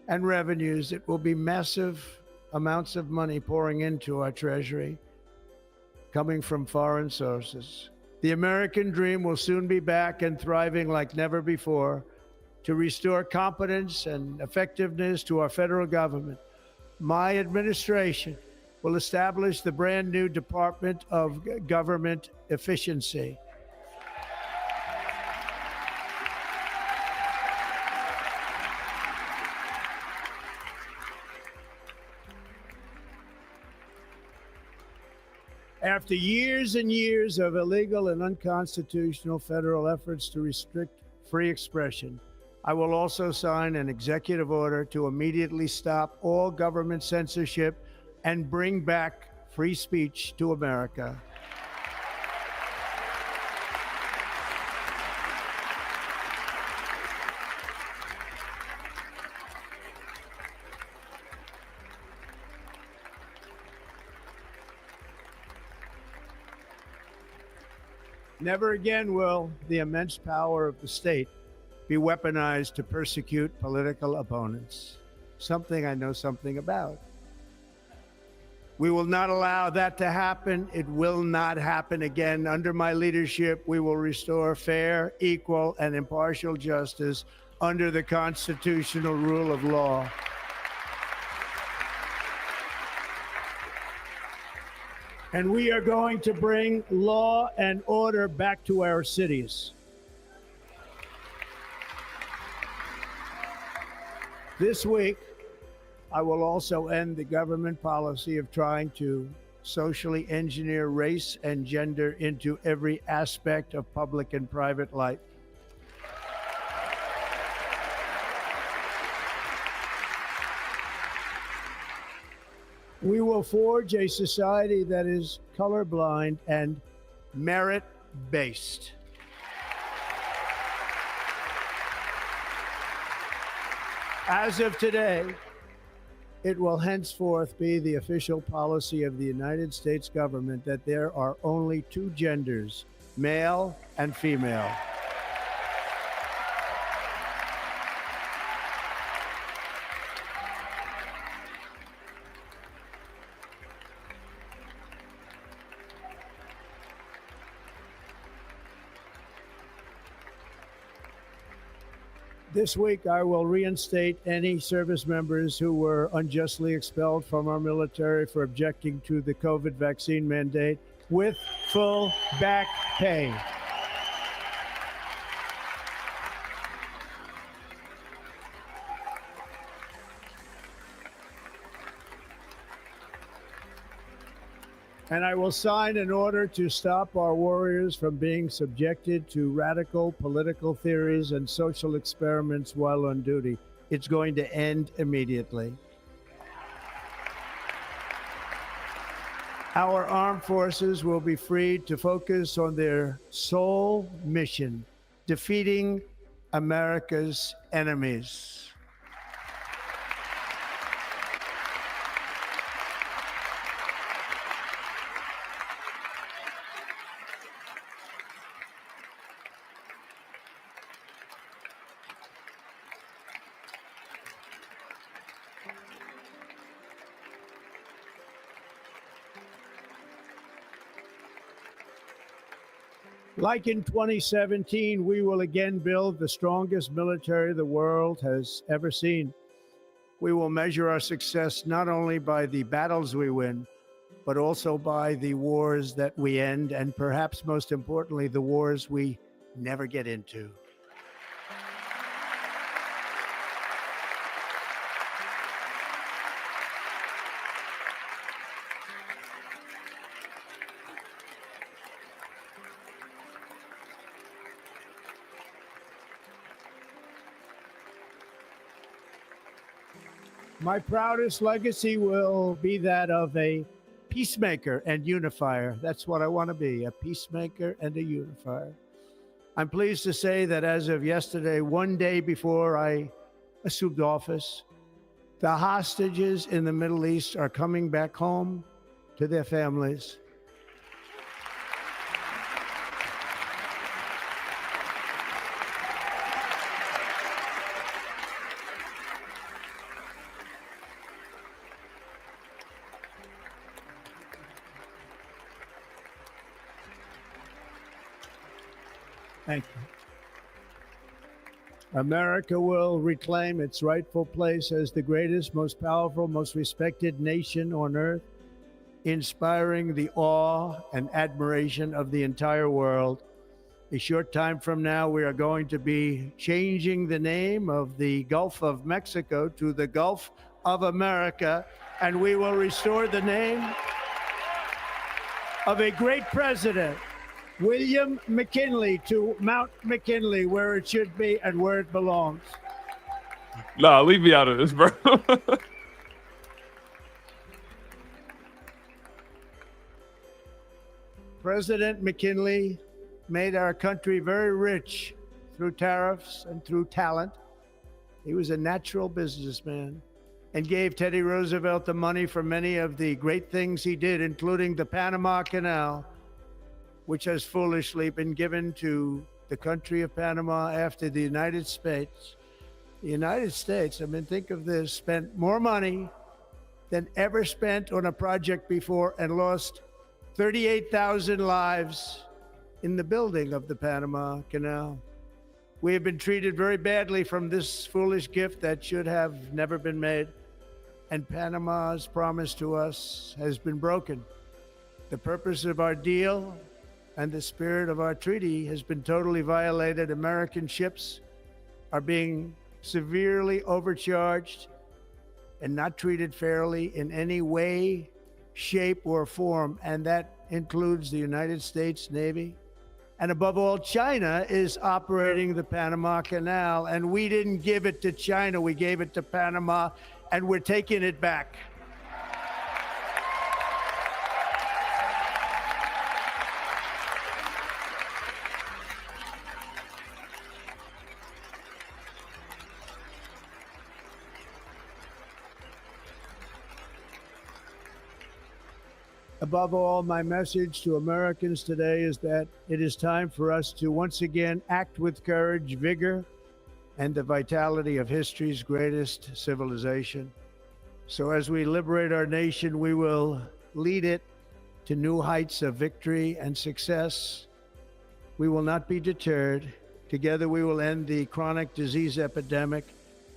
and revenues. It will be massive amounts of money pouring into our treasury, coming from foreign sources. The American dream will soon be back and thriving like never before to restore competence and effectiveness to our federal government. My administration will establish the brand new Department of Government Efficiency. After years and years of illegal and unconstitutional federal efforts to restrict free expression, I will also sign an executive order to immediately stop all government censorship and bring back free speech to America. Never again will the immense power of the state be weaponized to persecute political opponents, something I know something about. We will not allow that to happen. It will not happen again. Under my leadership, we will restore fair, equal, and impartial justice under the constitutional rule of law. And we are going to bring law and order back to our cities. This week, I will also end the government policy of trying to socially engineer race and gender into every aspect of public and private life. We will forge a society that is colorblind and merit-based. As of today, it will henceforth be the official policy of the United States government that there are only two genders, male and female. This week, I will reinstate any service members who were unjustly expelled from our military for objecting to the COVID vaccine mandate with full back pay. And I will sign an order to stop our warriors from being subjected to radical political theories and social experiments while on duty. It's going to end immediately. Our armed forces will be freed to focus on their sole mission, defeating America's enemies. Like in 2017, we will again build the strongest military the world has ever seen. We will measure our success not only by the battles we win, but also by the wars that we end, and perhaps most importantly, the wars we never get into. My proudest legacy will be that of a peacemaker and unifier. That's what I want to be, a peacemaker and a unifier. I'm pleased to say that as of yesterday, one day before I assumed office, the hostages in the Middle East are coming back home to their families. Thank you. America will reclaim its rightful place as the greatest, most powerful, most respected nation on earth, inspiring the awe and admiration of the entire world. A short time from now, we are going to be changing the name of the Gulf of Mexico to the Gulf of America, and we will restore the name. of a great president, William McKinley, to Mount McKinley, where it should be and where it belongs. Nah, leave me out of this, bro. President McKinley made our country very rich through tariffs and through talent. He was a natural businessman and gave Teddy Roosevelt the money for many of the great things he did, including the Panama Canal, which has foolishly been given to the country of Panama after the United States. The United States, I mean, think of this, spent more money than ever spent on a project before and lost 38,000 lives in the building of the Panama Canal. We have been treated very badly from this foolish gift that should have never been made. And Panama's promise to us has been broken. The purpose of our deal and the spirit of our treaty has been totally violated. American ships are being severely overcharged and not treated fairly in any way, shape, or form. And that includes the United States Navy. And above all, China is operating the Panama Canal, and we didn't give it to China, we gave it to Panama, and we're taking it back. Above all, my message to Americans today is that it is time for us to once again act with courage, vigor, and the vitality of history's greatest civilization. So as we liberate our nation, we will lead it to new heights of victory and success. We will not be deterred. Together, we will end the chronic disease epidemic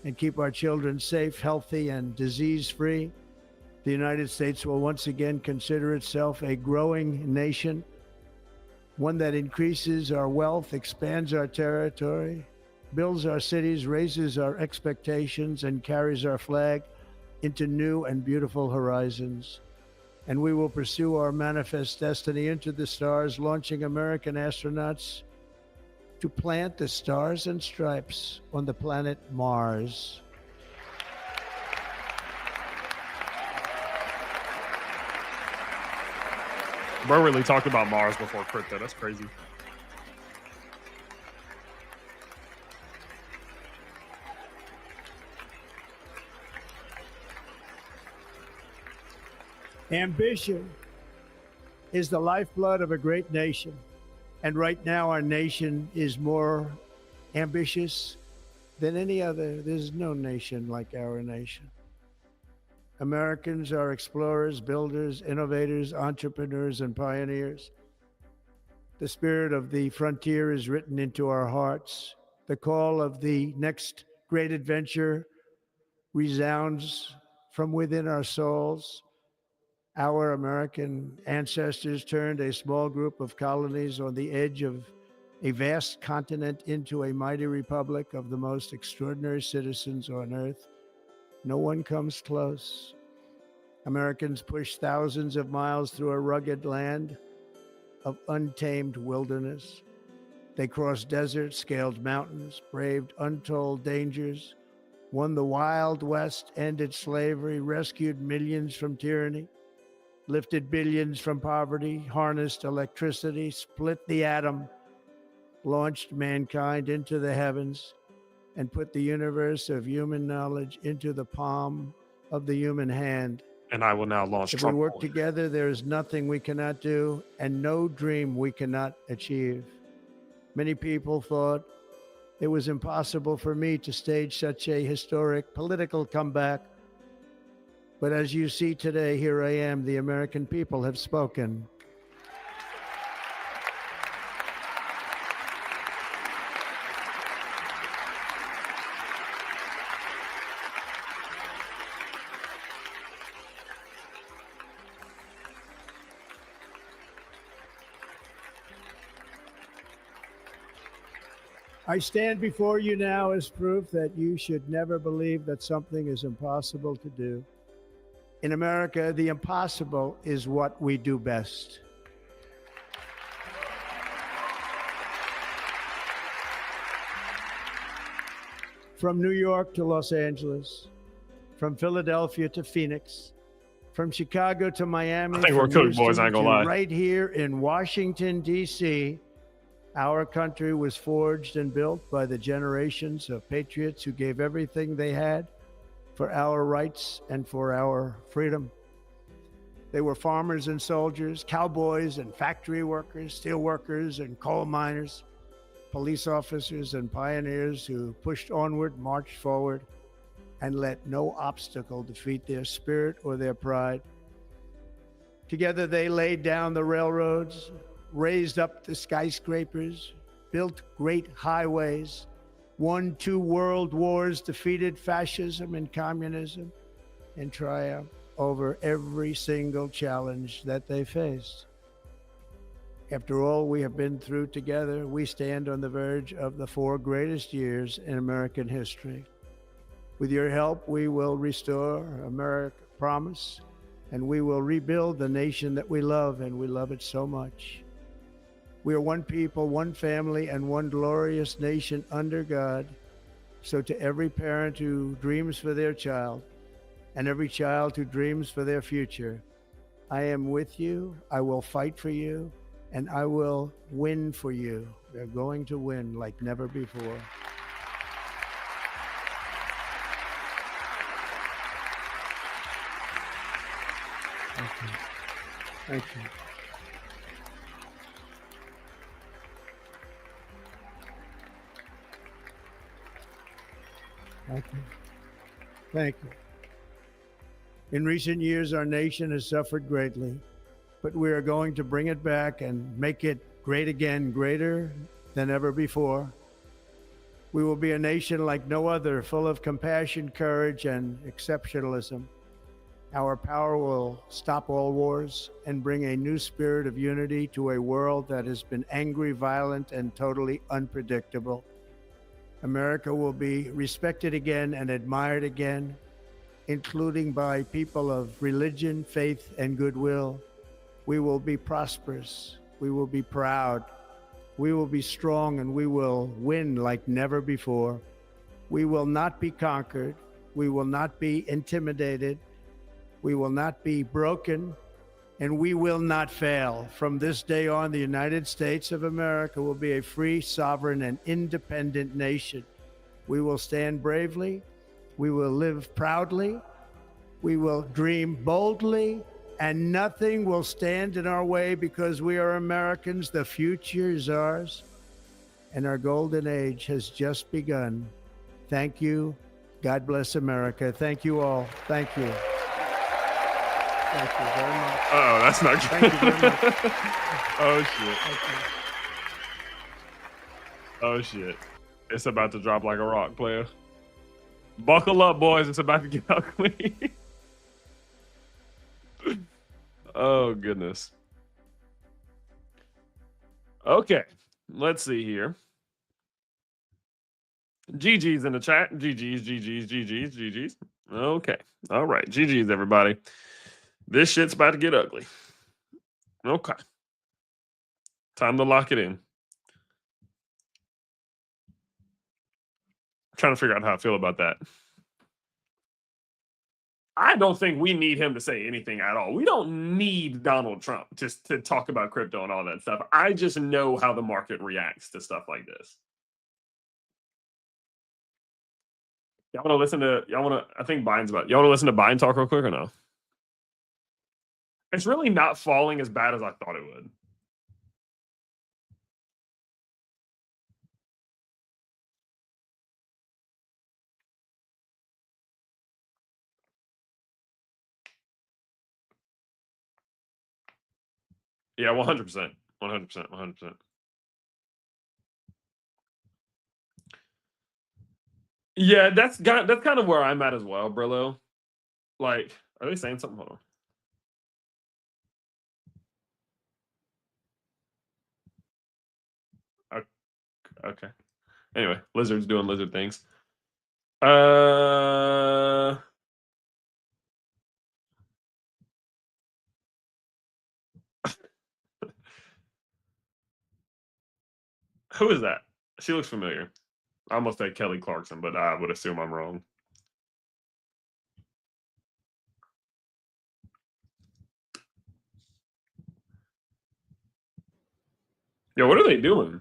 and keep our children safe, healthy, and disease-free. The United States will once again consider itself a growing nation, one that increases our wealth, expands our territory, builds our cities, raises our expectations, and carries our flag into new and beautiful horizons. And we will pursue our manifest destiny into the stars, launching American astronauts to plant the stars and stripes on the planet Mars. Bro really talked about Mars before crypto. That's crazy. Ambition is the lifeblood of a great nation. And right now, our nation is more ambitious than any other. There's no nation like our nation. Americans are explorers, builders, innovators, entrepreneurs, and pioneers. The spirit of the frontier is written into our hearts. The call of the next great adventure resounds from within our souls. Our American ancestors turned a small group of colonies on the edge of a vast continent into a mighty republic of the most extraordinary citizens on earth. No one comes close. Americans pushed thousands of miles through a rugged land of untamed wilderness. They crossed deserts, scaled mountains, braved untold dangers, won the Wild West, ended slavery, rescued millions from tyranny, lifted billions from poverty, harnessed electricity, split the atom, launched mankind into the heavens, and put the universe of human knowledge into the palm of the human hand. And I will now launch If Trump. we work together, there is nothing we cannot do and no dream we cannot achieve. Many people thought it was impossible for me to stage such a historic political comeback. But as you see today, here I am. The American people have spoken. I stand before you now as proof that you should never believe that something is impossible to do. In America, the impossible is what we do best. From New York to Los Angeles, from Philadelphia to Phoenix, from Chicago to Miami, I think we're from cooked, boys. Houston I ain't gonna to lie. right here in Washington, D.C., our country was forged and built by the generations of patriots who gave everything they had for our rights and for our freedom. They were farmers and soldiers, cowboys and factory workers, steel workers and coal miners, police officers and pioneers who pushed onward, marched forward, and let no obstacle defeat their spirit or their pride. Together they laid down the railroads, raised up the skyscrapers, built great highways, won 2 world wars, defeated fascism and communism, and triumphed over every single challenge that they faced. After all we have been through together, we stand on the verge of the 4 greatest years in American history. With your help, we will restore America's promise, and we will rebuild the nation that we love, and we love it so much. We are one people, one family, and one glorious nation under God. So to every parent who dreams for their child, and every child who dreams for their future, I am with you, I will fight for you, and I will win for you. We're going to win like never before. Thank you. Thank you. Thank you. In recent years, our nation has suffered greatly, but we are going to bring it back and make it great again, greater than ever before. We will be a nation like no other, full of compassion, courage, and exceptionalism. Our power will stop all wars and bring a new spirit of unity to a world that has been angry, violent, and totally unpredictable. America will be respected again and admired again, including by people of religion, faith, and goodwill. We will be prosperous. We will be proud. We will be strong, and we will win like never before. We will not be conquered. We will not be intimidated. We will not be broken, and we will not fail. From this day on, the United States of America will be a free, sovereign, and independent nation. We will stand bravely. We will live proudly. We will dream boldly, and nothing will stand in our way because we are Americans. The future is ours, and our golden age has just begun. Thank you. God bless America. Thank you all. Thank you. Thank you very much. Oh, that's not good. Thank you very much. Oh, shit. Thank you. Oh, shit. It's about to drop like a rock, player. Buckle up, boys. It's about to get ugly. Oh, goodness. Okay. Let's see here. GG's in the chat. GG's. Okay. All right. GG's, everybody. This shit's about to get ugly. Okay. Time to lock it in. Trying to figure out how I feel about that. I don't think we need him to say anything at all. We don't need Donald Trump just to talk about crypto and all that stuff. I just know how the market reacts to stuff like this. Y'all want to listen to, I think Biden's about, y'all want to listen to Biden talk real quick or no? It's really not falling as bad as I thought it would. Yeah, 100%. 100%. Yeah, that's kind of where I'm at as well, Brillo. Like, are they saying something? Hold on. Okay. Anyway, lizards doing lizard things. Who is that? She looks familiar. I almost said Kelly Clarkson, but I would assume I'm wrong. Yeah, what are they doing?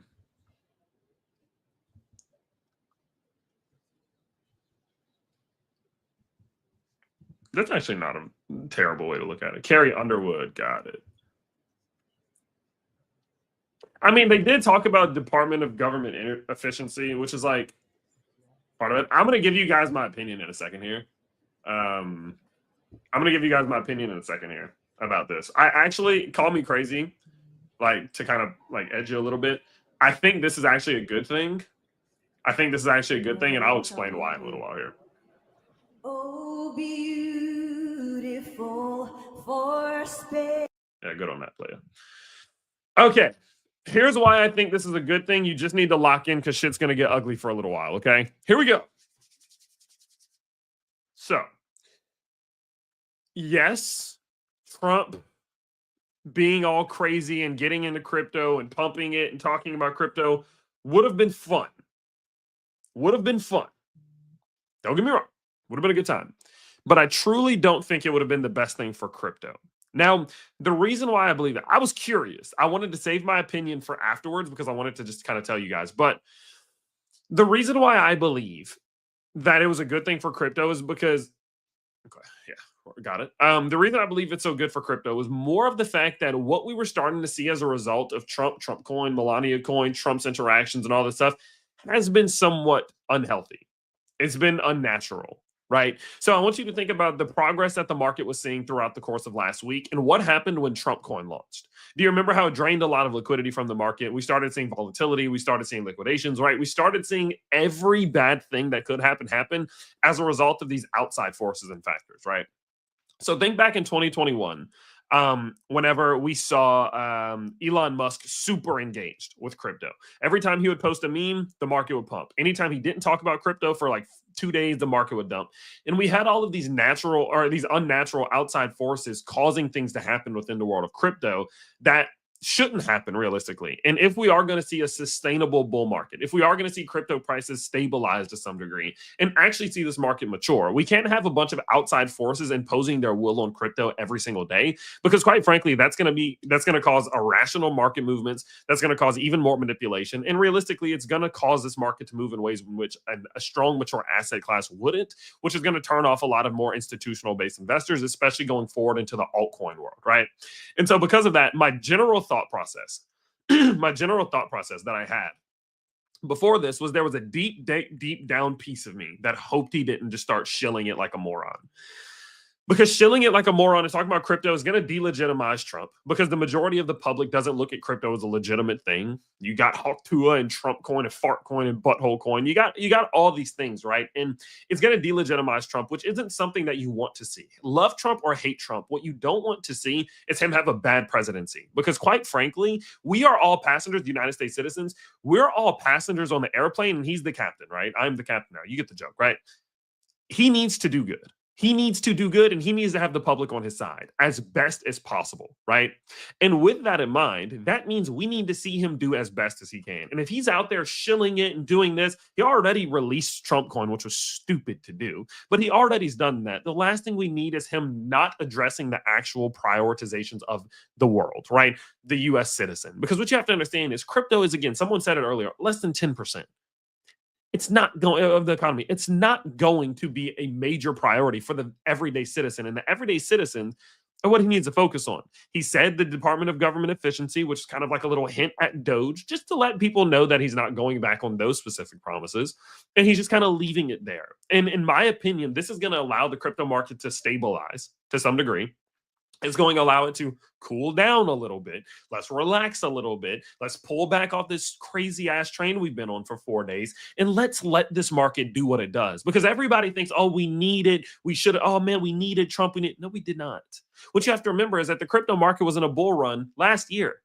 That's actually not a terrible way to look at it. Carrie Underwood, got it. I mean, they did talk about Department of Government Efficiency, which is like part of it. I'm going to give you guys my opinion in a second here. I'm going to give you guys my opinion in a second here about this. I actually, call me crazy, like to kind of like edge you a little bit. I think this is actually a good thing. I think this is actually a good thing, and I'll explain why in a little while here. Oh, beautiful for space. Yeah, good on that, player. Okay, here's why I think this is a good thing. You just need to lock in because shit's going to get ugly for a little while, okay? Here we go. So, yes, Trump being all crazy and getting into crypto and pumping it and talking about crypto would have been fun. Would have been fun. Don't get me wrong. Would have been a good time. But I truly don't think it would have been the best thing for crypto. Now, the reason why I believe that, I was curious. I wanted to save my opinion for afterwards because I wanted to just kind of tell you guys. But the reason why I believe that it was a good thing for crypto is because, okay, yeah, got it. The reason I believe it's so good for crypto was more of the fact that what we were starting to see as a result of Trump coin, Melania coin, Trump's interactions and all this stuff has been somewhat unhealthy. It's been unnatural, right? So I want you to think about the progress that the market was seeing throughout the course of last week and what happened when Trump coin launched. Do you remember how it drained a lot of liquidity from the market? We started seeing volatility. We started seeing liquidations, right? We started seeing every bad thing that could happen as a result of these outside forces and factors, right? So think back in 2021, whenever we saw Elon Musk super engaged with crypto. Every time he would post a meme, the market would pump. Anytime he didn't talk about crypto for like 2 days, the market would dump. And we had all of these natural or these unnatural outside forces causing things to happen within the world of crypto that shouldn't happen realistically. And if we are going to see a sustainable bull market, if we are going to see crypto prices stabilize to some degree and actually see this market mature, we can't have a bunch of outside forces imposing their will on crypto every single day, because quite frankly, that's going to cause irrational market movements. That's going to cause even more manipulation. And realistically, it's going to cause this market to move in ways in which a strong, mature asset class wouldn't, which is going to turn off a lot of more institutional based investors, especially going forward into the altcoin world, right? And so because of that, my general thought process that I had before this was there was a deep down piece of me that hoped he didn't just start shilling it like a moron. Because shilling it like a moron and talking about crypto is going to delegitimize Trump, because the majority of the public doesn't look at crypto as a legitimate thing. You got Hawktua and Trump coin and fart coin and butthole coin. You got all these things, right? And it's going to delegitimize Trump, which isn't something that you want to see. Love Trump or hate Trump, what you don't want to see is him have a bad presidency. Because quite frankly, we are all passengers, the United States citizens. We're all passengers on the airplane, and he's the captain, right? I'm the captain now. You get the joke, right? He needs to do good. He needs to do good, and he needs to have the public on his side as best as possible, right? And with that in mind, that means we need to see him do as best as he can. And if he's out there shilling it and doing this, he already released Trump coin, which was stupid to do, but he already's done that. The last thing we need is him not addressing the actual prioritizations of the world, right? The U.S. citizen. Because what you have to understand is crypto is, again, someone said it earlier, less than 10%. It's not going of the economy. It's not going to be a major priority for the everyday citizen. And the everyday citizen are what he needs to focus on. He said the Department of Government Efficiency, which is kind of like a little hint at Doge, just to let people know that he's not going back on those specific promises. And he's just kind of leaving it there. And in my opinion, this is going to allow the crypto market to stabilize to some degree. It's going to allow it to cool down a little bit. Let's relax a little bit. Let's pull back off this crazy ass train we've been on for 4 days. And let's let this market do what it does. Because everybody thinks, oh, we need it. We should, oh man, we needed Trump. No, we did not. What you have to remember is that the crypto market was in a bull run last year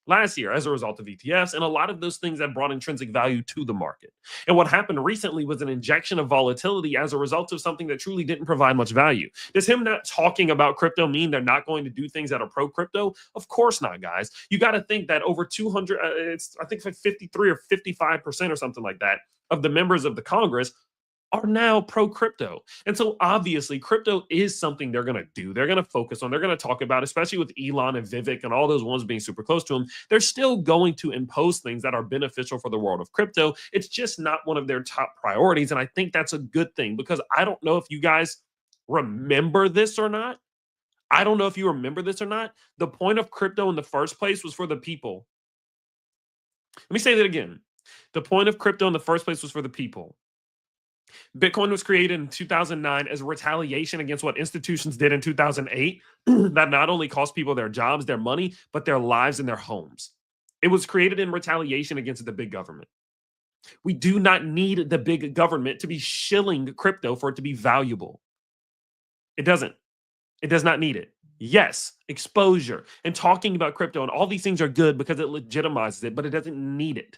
as a result of ETFs and a lot of those things that brought intrinsic value to the market. And what happened recently was an injection of volatility as a result of something that truly didn't provide much value. Does him not talking about crypto mean they're not going to do things that are pro-crypto? Of course not, guys. You got to think that over 200, it's I think like 53 or 55% or something like that of the members of the Congress are now pro crypto. And so obviously crypto is something they're going to do. They're going to focus on, they're going to talk about, especially with Elon and Vivek and all those ones being super close to him. They're still going to impose things that are beneficial for the world of crypto. It's just not one of their top priorities. And I think that's a good thing, because I don't know if you guys remember this or not. I don't know if you remember this or not. The point of crypto in the first place was for the people. Let me say that again. The point of crypto in the first place was for the people. Bitcoin was created in 2009 as a retaliation against what institutions did in 2008 that not only cost people their jobs, their money, but their lives and their homes. It was created in retaliation against the big government. We do not need the big government to be shilling crypto for it to be valuable. It doesn't. It does not need it. Yes, exposure and talking about crypto and all these things are good because it legitimizes it, but it doesn't need it.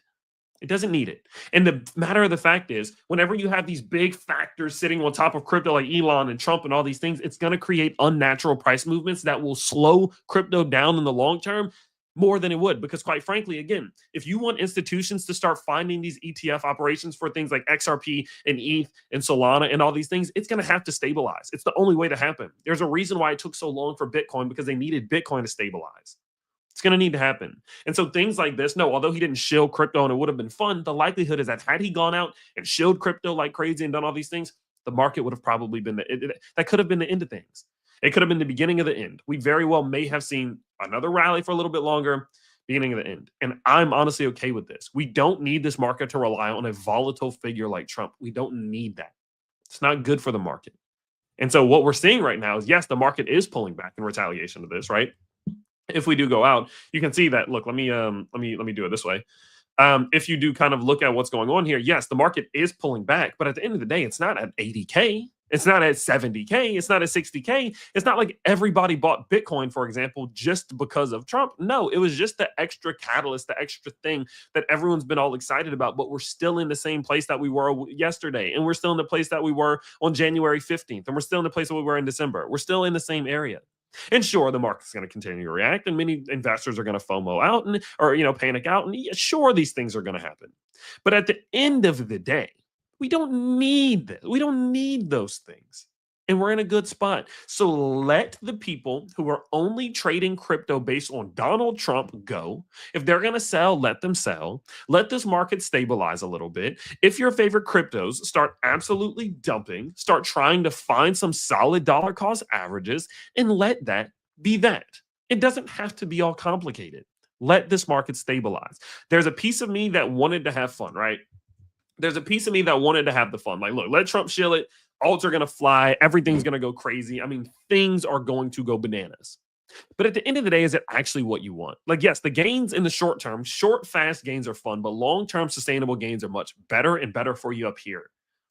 It doesn't need it. And the matter of the fact is, whenever you have these big factors sitting on top of crypto like Elon and Trump and all these things, it's going to create unnatural price movements that will slow crypto down in the long term more than it would. Because quite frankly, again, if you want institutions to start finding these ETF operations for things like XRP and ETH and Solana and all these things, it's going to have to stabilize. It's the only way to happen. There's a reason why it took so long for Bitcoin, because they needed Bitcoin to stabilize. It's going to need to happen. And so things like this, no, although he didn't shill crypto and it would have been fun, the likelihood is that had he gone out and shilled crypto like crazy and done all these things, the market would have probably been, that could have been the end of things. It could have been the beginning of the end. We very well may have seen another rally for a little bit longer, beginning of the end. And I'm honestly okay with this. We don't need this market to rely on a volatile figure like Trump. We don't need that. It's not good for the market. And so what we're seeing right now is, yes, the market is pulling back in retaliation to this, right? If we do go out, you can see that. Look, let me do it this way. If you do kind of look at what's going on here, yes, the market is pulling back, but at the end of the day, it's not at 80K. It's not at 70K. It's not at 60K. It's not like everybody bought Bitcoin, for example, just because of Trump. No, it was just the extra catalyst, the extra thing that everyone's been all excited about, but we're still in the same place that we were yesterday. And we're still in the place that we were on January 15th. And we're still in the place that we were in December. We're still in the same area. And sure, the market's going to continue to react, and many investors are going to FOMO out or panic out. And yeah, sure, these things are going to happen. But at the end of the day, we don't need this. We don't need those things. And we're in a good spot. So let the people who are only trading crypto based on Donald Trump go. If they're going to sell, let them sell. Let this market stabilize a little bit. If your favorite cryptos start absolutely dumping, start trying to find some solid dollar cost averages, and let that be that. It doesn't have to be all complicated. Let this market stabilize. There's a piece of me that wanted to have fun, right? There's a piece of me that wanted to have the fun. Like, look, let Trump shill it. Alts are going to fly. Everything's going to go crazy. I mean, things are going to go bananas. But at the end of the day, is it actually what you want? Like, yes, the gains in the short term, short, fast gains are fun, but long-term sustainable gains are much better and better for you up here,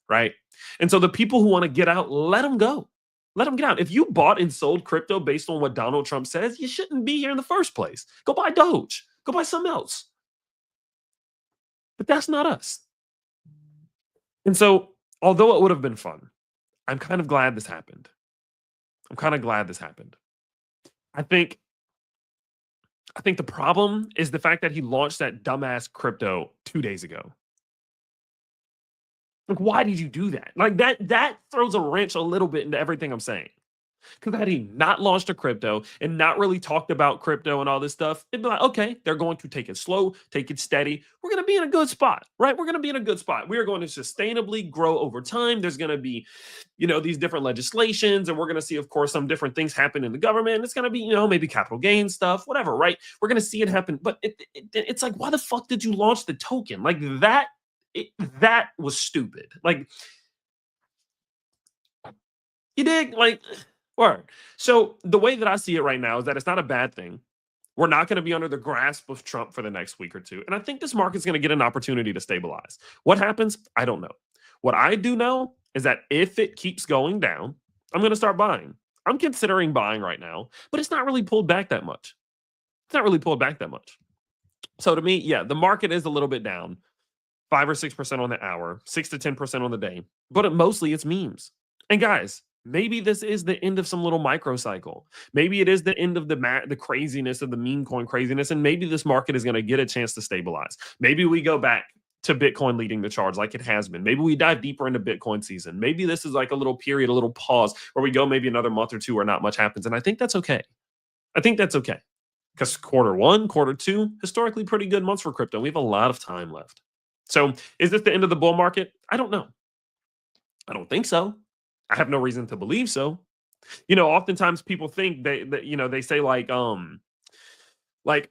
right? And so the people who want to get out, let them go. Let them get out. If you bought and sold crypto based on what Donald Trump says, you shouldn't be here in the first place. Go buy Doge. Go buy something else. But that's not us. And so, although it would have been fun, I'm kind of glad this happened. I think the problem is the fact that he launched that dumbass crypto 2 days ago. Like, why did you do that? Like, that throws a wrench a little bit into everything I'm saying. Because had he not launched a crypto and not really talked about crypto and all this stuff, it'd be like, okay, they're going to take it slow, take it steady. We're going to be in a good spot, right? We're going to be in a good spot. We are going to sustainably grow over time. There's going to be, these different legislations, and we're going to see, of course, some different things happen in the government. It's going to be, maybe capital gains stuff, whatever, right? We're going to see it happen. But it's like, why the fuck did you launch the token? Like, that was stupid. Like, you dig? Like, word. So the way that I see it right now is that it's not a bad thing. We're not going to be under the grasp of Trump for the next week or two. And I think this market's going to get an opportunity to stabilize. What happens? I don't know. What I do know is that if it keeps going down, I'm going to start buying. I'm considering buying right now, but it's not really pulled back that much. So to me, yeah, the market is a little bit down, 5 or 6% on the hour, 6 to 10% on the day, but mostly it's memes. And guys, maybe this is the end of some little microcycle. Maybe it is the end of the craziness of the meme coin craziness, and maybe this market is going to get a chance to stabilize. Maybe we go back to Bitcoin leading the charge like it has been. Maybe we dive deeper into Bitcoin season. Maybe this is like a little period, a little pause where we go maybe another month or two where not much happens. And I think that's okay. I think that's okay. Because quarter one, quarter two, historically pretty good months for crypto. We have a lot of time left. So is this the end of the bull market? I don't know. I don't think so. I have no reason to believe so. Oftentimes people think they say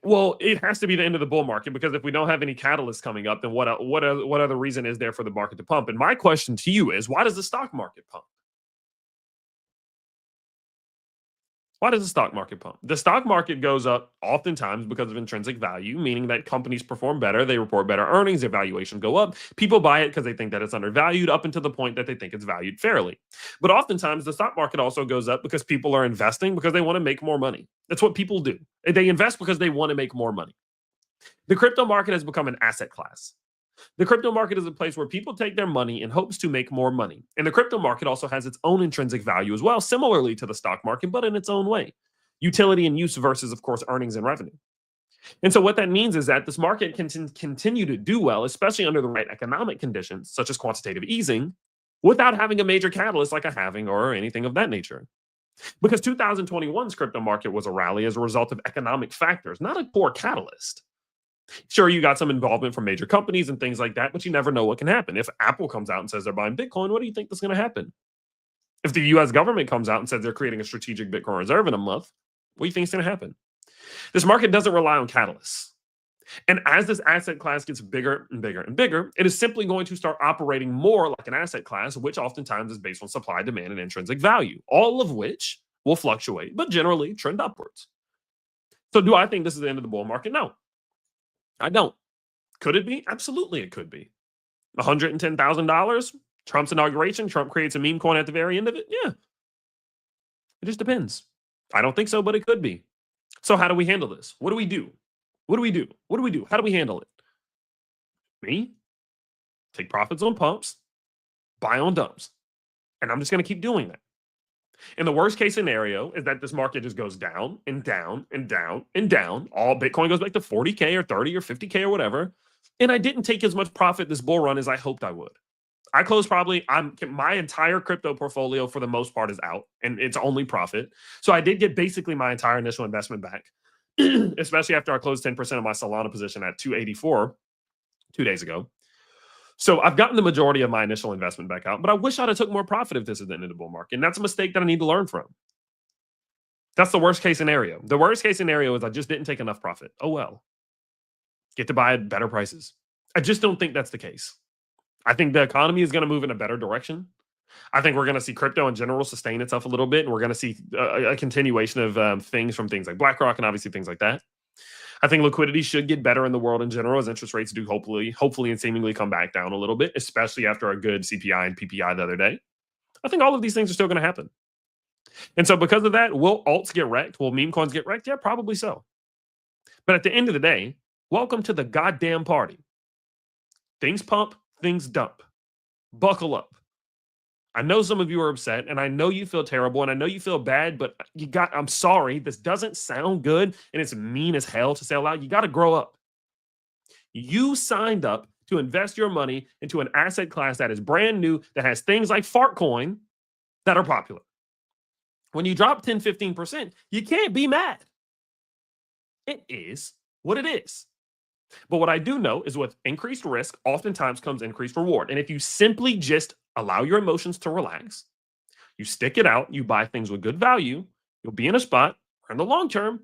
well, it has to be the end of the bull market because if we don't have any catalysts coming up, then what other reason is there for the market to pump? And my question to you is, why does the stock market pump? Why does the stock market pump? The stock market goes up oftentimes because of intrinsic value, meaning that companies perform better, they report better earnings, their valuation go up. People buy it because they think that it's undervalued up until the point that they think it's valued fairly. But oftentimes the stock market also goes up because people are investing because they want to make more money. That's what people do. They invest because they want to make more money. The crypto market has become an asset class. The crypto market is a place where people take their money in hopes to make more money. And the crypto market also has its own intrinsic value as well, similarly to the stock market, but in its own way. Utility and use versus, of course, earnings and revenue. And so what that means is that this market can continue to do well, especially under the right economic conditions, such as quantitative easing, without having a major catalyst like a halving or anything of that nature. Because 2021's crypto market was a rally as a result of economic factors, not a core catalyst. Sure, you got some involvement from major companies and things like that, but you never know what can happen. If Apple comes out and says they're buying Bitcoin, what do you think is going to happen? If the U.S. government comes out and says they're creating a strategic Bitcoin reserve in a month, what do you think is going to happen? This market doesn't rely on catalysts. And as this asset class gets bigger and bigger and bigger, it is simply going to start operating more like an asset class, which oftentimes is based on supply, demand, and intrinsic value, all of which will fluctuate, but generally trend upwards. So do I think this is the end of the bull market? No. I don't. Could it be? Absolutely, it could be. $110,000, Trump's inauguration, Trump creates a meme coin at the very end of it. Yeah. It just depends. I don't think so, but it could be. So how do we handle this? What do we do? What do we do? What do we do? How do we handle it? Me? Take profits on pumps, buy on dumps. And I'm just going to keep doing that. And the worst case scenario is that this market just goes down and down and down and down. All Bitcoin goes back to 40K or 30 or 50K or whatever. And I didn't take as much profit this bull run as I hoped I would. I closed my entire crypto portfolio for the most part is out and it's only profit. So I did get basically my entire initial investment back, especially after I closed 10% of my Solana position at 284 2 days ago. So I've gotten the majority of my initial investment back out, but I wish I'd have took more profit if this is the end of the bull market. And that's a mistake that I need to learn from. That's the worst case scenario. The worst case scenario is I just didn't take enough profit. Oh, well. Get to buy at better prices. I just don't think that's the case. I think the economy is going to move in a better direction. I think we're going to see crypto in general sustain itself a little bit, and we're going to see a continuation of things from things like BlackRock and obviously things like that. I think liquidity should get better in the world in general as interest rates do hopefully and seemingly come back down a little bit, especially after a good CPI and PPI the other day. I think all of these things are still going to happen. And so because of that, will alts get wrecked? Will meme coins get wrecked? Yeah, probably so. But at the end of the day, welcome to the goddamn party. Things pump, things dump. Buckle up. I know some of you are upset, and I know you feel terrible, and I know you feel bad, but I'm sorry, this doesn't sound good, and it's mean as hell to say out loud. You got to grow up. You signed up to invest your money into an asset class that is brand new, that has things like Fartcoin that are popular. When you drop 10, 15%, you can't be mad. It is what it is. But what I do know is with increased risk, oftentimes comes increased reward. And if you simply just allow your emotions to relax, you stick it out, you buy things with good value, you'll be in a spot where in the long term,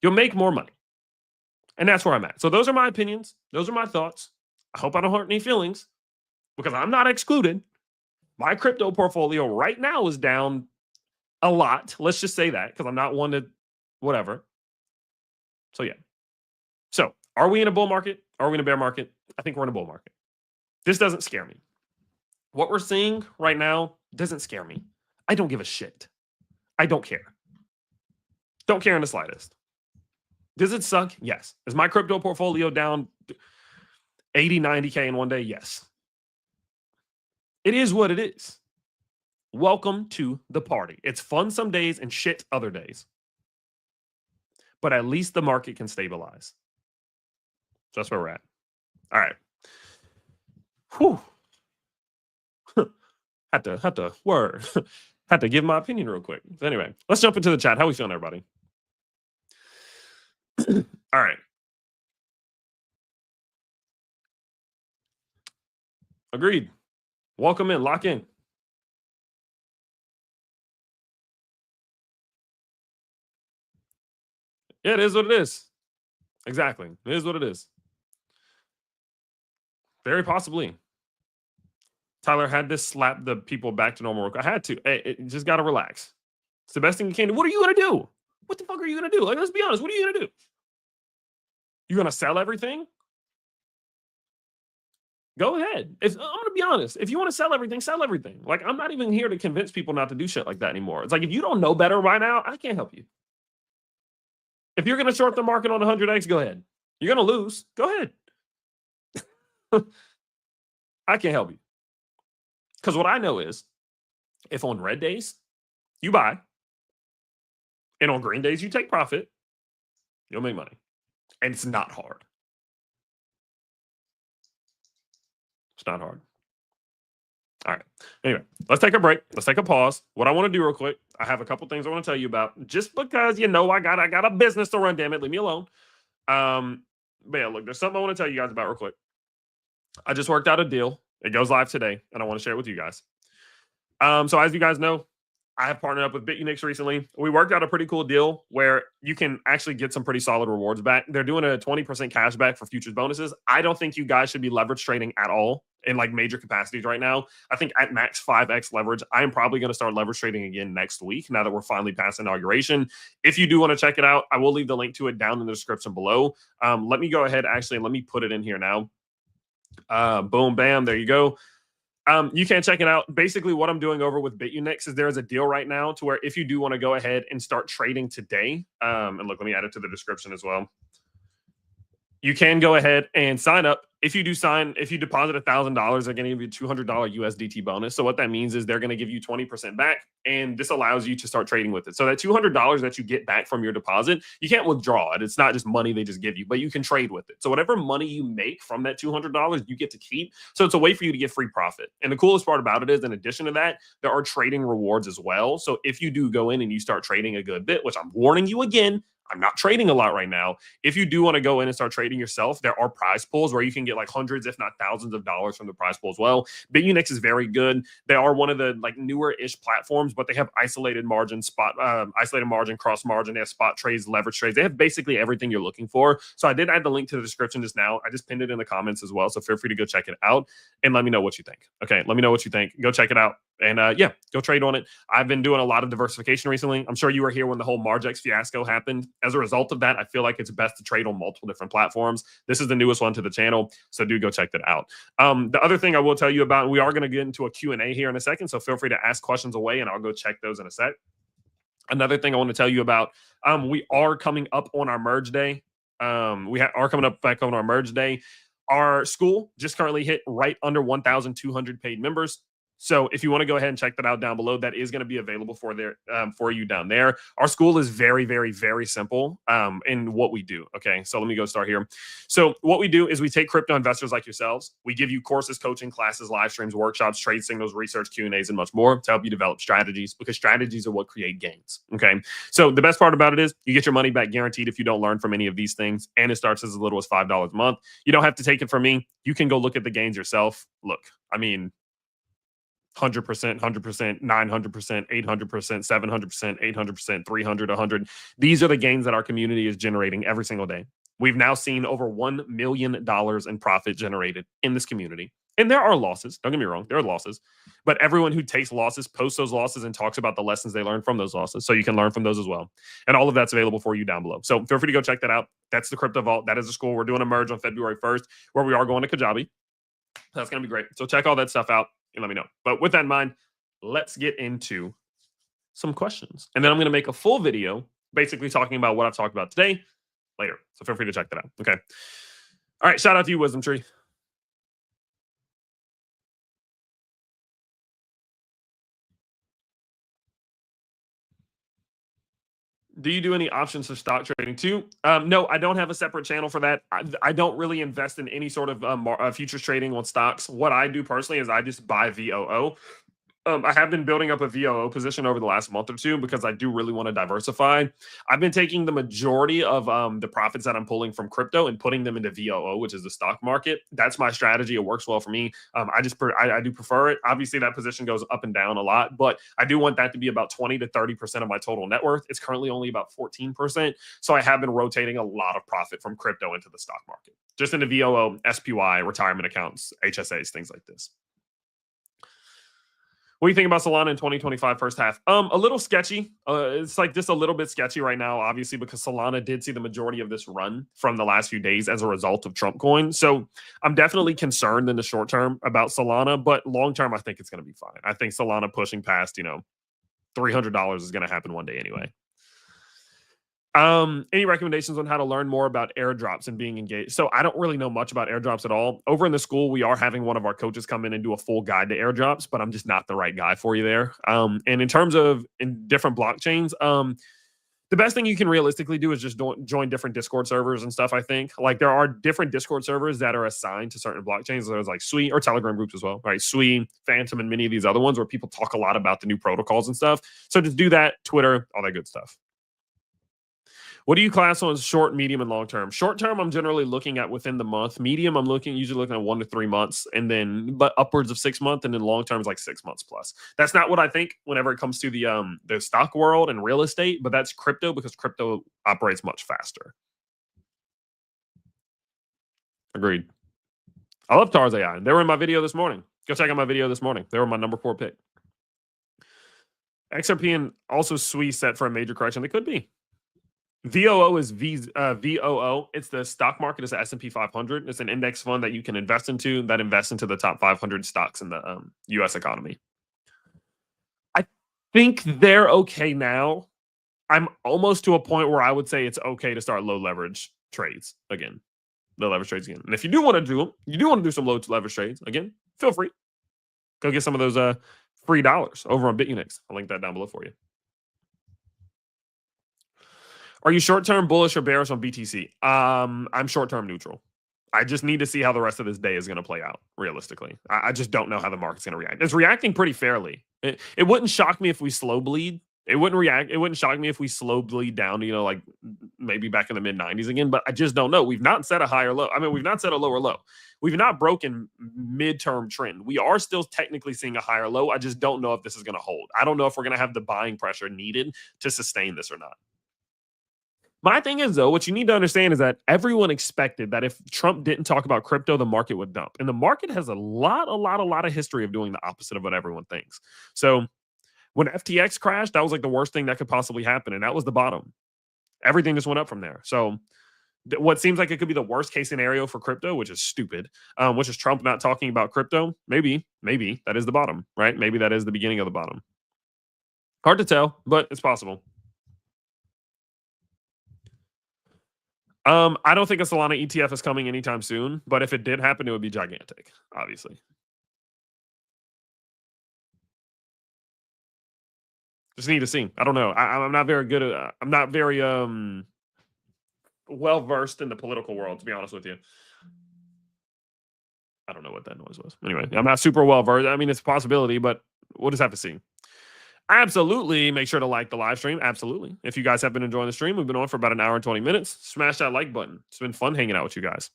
you'll make more money. And that's where I'm at. So those are my opinions. Those are my thoughts. I hope I don't hurt any feelings because I'm not excluded. My crypto portfolio right now is down a lot. Let's just say that because I'm not one to whatever. So yeah. So are we in a bull market? Are we in a bear market? I think we're in a bull market. This doesn't scare me. What we're seeing right now doesn't scare me. I don't give a shit. I don't care. Don't care in the slightest. Does it suck? Yes. Is my crypto portfolio down 80, 90K in one day? Yes. It is what it is. Welcome to the party. It's fun some days and shit other days. But at least the market can stabilize. So that's where we're at. All right. Whew. had to word. Had to give my opinion real quick. So anyway, let's jump into the chat. How we feeling, everybody? All right. Agreed. Welcome in. Lock in. Yeah, it is what it is. Exactly. It is what it is. Very possibly. Tyler had to slap the people back to normal. I had to. Just got to relax. It's the best thing you can do. What are you going to do? What the fuck are you going to do? Like, let's be honest. What are you going to do? You going to sell everything? Go ahead. I'm going to be honest. If you want to sell everything, sell everything. Like, I'm not even here to convince people not to do shit like that anymore. It's like, if you don't know better right now, I can't help you. If you're going to short the market on 100x, go ahead. You're going to lose. Go ahead. I can't help you. Because what I know is, if on red days, you buy, and on green days, you take profit, you'll make money. And it's not hard. It's not hard. All right. Anyway, let's take a break. Let's take a pause. What I want to do real quick, I have a couple things I want to tell you about. Just because, I got a business to run, damn it. Leave me alone. But yeah, look, there's something I want to tell you guys about real quick. I just worked out a deal. It goes live today, and I want to share it with you guys. So as you guys know, I have partnered up with BitUnix recently. We worked out a pretty cool deal where you can actually get some pretty solid rewards back. They're doing a 20% cash back for futures bonuses. I don't think you guys should be leverage trading at all in like major capacities right now. I think at max 5x leverage, I am probably going to start leverage trading again next week now that we're finally past inauguration. If you do want to check it out, I will leave the link to it down in the description below. Let me go ahead, actually, let me put it in here now. Boom, bam, there you go. You can check it out. Basically, what I'm doing over with BitUnix is there's a deal right now to where if you do want to go ahead and start trading today, and look, let me add it to the description as well. You can go ahead and sign up. If you deposit $1,000, they're going to give you a $200 USDT bonus. So what that means is they're going to give you 20% back, and this allows you to start trading with it. So that $200 that you get back from your deposit, you can't withdraw it. It's not just money they just give you, but you can trade with it. So whatever money you make from that $200, you get to keep. So it's a way for you to get free profit. And the coolest part about it is, in addition to that, there are trading rewards as well. So if you do go in and you start trading a good bit, which I'm warning you again, I'm not trading a lot right now. If you do want to go in and start trading yourself, there are prize pools where you can get like hundreds, if not thousands of dollars from the prize pool as well. BitUnix is very good. They are one of the like newer-ish platforms, but they have isolated margin, cross margin. They have spot trades, leverage trades. They have basically everything you're looking for. So I did add the link to the description just now. I just pinned it in the comments as well. So feel free to go check it out and let me know what you think. Okay, let me know what you think. Go check it out. And yeah, go trade on it. I've been doing a lot of diversification recently. I'm sure you were here when the whole Margex fiasco happened. As a result of that, I feel like it's best to trade on multiple different platforms. This is the newest one to the channel, so do go check that out. The other thing I will tell you about, we are going to get into a Q&A here in a second, so feel free to ask questions away, and I'll go check those in a sec. Another thing I want to tell you about, we are coming up on our merge day. We are coming up back on our merge day. Our school just currently hit right under 1,200 paid members. So if you want to go ahead and check that out down below, that is going to be available for you down there. Our school is very, very, very simple in what we do. Okay, so let me go start here. So what we do is we take crypto investors like yourselves. We give you courses, coaching, classes, live streams, workshops, trade signals, research, Q&As, and much more to help you develop strategies, because strategies are what create gains. Okay, so the best part about it is you get your money back guaranteed if you don't learn from any of these things, and it starts as little as $5 a month. You don't have to take it from me. You can go look at the gains yourself. Look, I mean, 100%, 100%, 900%, 800%, 700%, 800%, 300, 100. These are the gains that our community is generating every single day. We've now seen over $1 million in profit generated in this community. And there are losses. Don't get me wrong. There are losses. But everyone who takes losses posts those losses and talks about the lessons they learned from those losses. So you can learn from those as well. And all of that's available for you down below. So feel free to go check that out. That's the Crypto Vault. That is the school. We're doing a merge on February 1st where we are going to Kajabi. That's going to be great. So check all that stuff out and let me know. But with that in mind, let's get into some questions. And then I'm going to make a full video basically talking about what I've talked about today later. So feel free to check that out. Okay. All right. Shout out to you, Wisdom Tree. Do you do any options for stock trading too? No, I don't have a separate channel for that. I don't really invest in any sort of futures trading on stocks. What I do personally is I just buy VOO. I have been building up a VOO position over the last month or two because I do really want to diversify. I've been taking the majority of the profits that I'm pulling from crypto and putting them into VOO, which is the stock market. That's my strategy. It works well for me. I do prefer it. Obviously, that position goes up and down a lot, but I do want that to be about 20 to 30% of my total net worth. It's currently only about 14%. So I have been rotating a lot of profit from crypto into the stock market, just into VOO, SPY, retirement accounts, HSAs, things like this. What do you think about Solana in 2025 first half? A little sketchy. It's like just a little bit sketchy right now, obviously, because Solana did see the majority of this run from the last few days as a result of Trump coin. So I'm definitely concerned in the short term about Solana, but long term, I think it's going to be fine. I think Solana pushing past, $300 is going to happen one day anyway. Any recommendations on how to learn more about airdrops and being engaged? So I don't really know much about airdrops at all. Over in the school, we are having one of our coaches come in and do a full guide to airdrops, but I'm just not the right guy for you there. And in terms of in different blockchains, the best thing you can realistically do is just join different Discord servers and stuff, I think. Like there are different Discord servers that are assigned to certain blockchains. There's like Sui or Telegram groups as well, right? Sui, Phantom, and many of these other ones where people talk a lot about the new protocols and stuff. So just do that, Twitter, all that good stuff. What do you class on short, medium, and long term? Short term, I'm generally looking at within the month. Medium, I'm usually looking at 1 to 3 months, and then but upwards of 6 months, and then long term is like 6 months plus. That's not what I think whenever it comes to the stock world and real estate, but that's crypto because crypto operates much faster. Agreed. I love TARS AI. They were in my video this morning. Go check out my video this morning. They were my number 4 pick. XRP and also SWI set for a major correction. They could be. VOO is VOO. It's the stock market. It's the S&P 500. It's an index fund that you can invest into that invests into the top 500 stocks in the U.S. economy. I think they're okay now. I'm almost to a point where I would say it's okay to start low leverage trades again. Low leverage trades again. And if you do want to do them, you do want to do some low leverage trades again, feel free. Go get some of those free dollars over on BitUnix. I'll link that down below for you. Are you short-term bullish or bearish on BTC? I'm short-term neutral. I just need to see how the rest of this day is going to play out, realistically. I just don't know how the market's going to react. It's reacting pretty fairly. It wouldn't shock me if we slow bleed. It wouldn't shock me if we slow bleed down to, like maybe back in the mid-90s again, but I just don't know. We've not set a higher low. I mean, we've not set a lower low. We've not broken midterm trend. We are still technically seeing a higher low. I just don't know if this is going to hold. I don't know if we're going to have the buying pressure needed to sustain this or not. My thing is, though, what you need to understand is that everyone expected that if Trump didn't talk about crypto, the market would dump. And the market has a lot of history of doing the opposite of what everyone thinks. So when FTX crashed, that was like the worst thing that could possibly happen. And that was the bottom. Everything just went up from there. So what seems like it could be the worst case scenario for crypto, which is stupid, which is Trump not talking about crypto. Maybe that is the bottom, right? Maybe that is the beginning of the bottom. Hard to tell, but it's possible. I don't think a Solana ETF is coming anytime soon, but if it did happen, it would be gigantic, obviously. Just need to see. I don't know. I'm not very good at. I'm not very well versed in the political world, to be honest with you. I don't know what that noise was. Anyway, I'm not super well versed. I mean, it's a possibility, but we'll just have to see. Absolutely. Make sure to like the live stream. Absolutely. If you guys have been enjoying the stream, we've been on for about an hour and 20 minutes. Smash that like button. It's been fun hanging out with you guys.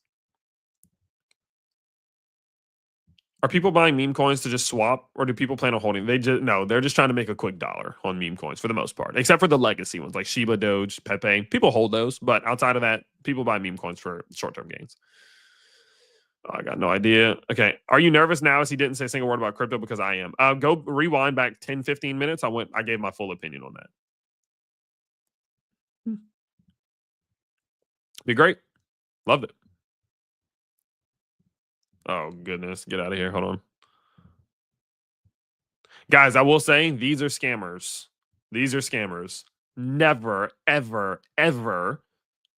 Are people buying meme coins to just swap, or do people plan on holding? They're just trying to make a quick dollar on meme coins for the most part, except for the legacy ones like Shiba, Doge, Pepe. People hold those, but outside of that, people buy meme coins for short-term gains. I got no idea. Okay. Are you nervous now as he didn't say a single word about crypto? Because I am. Go rewind back 10, 15 minutes. I gave my full opinion on that. Be great. Loved it. Oh, goodness. Get out of here. Hold on. Guys, I will say these are scammers. These are scammers. Never, ever, ever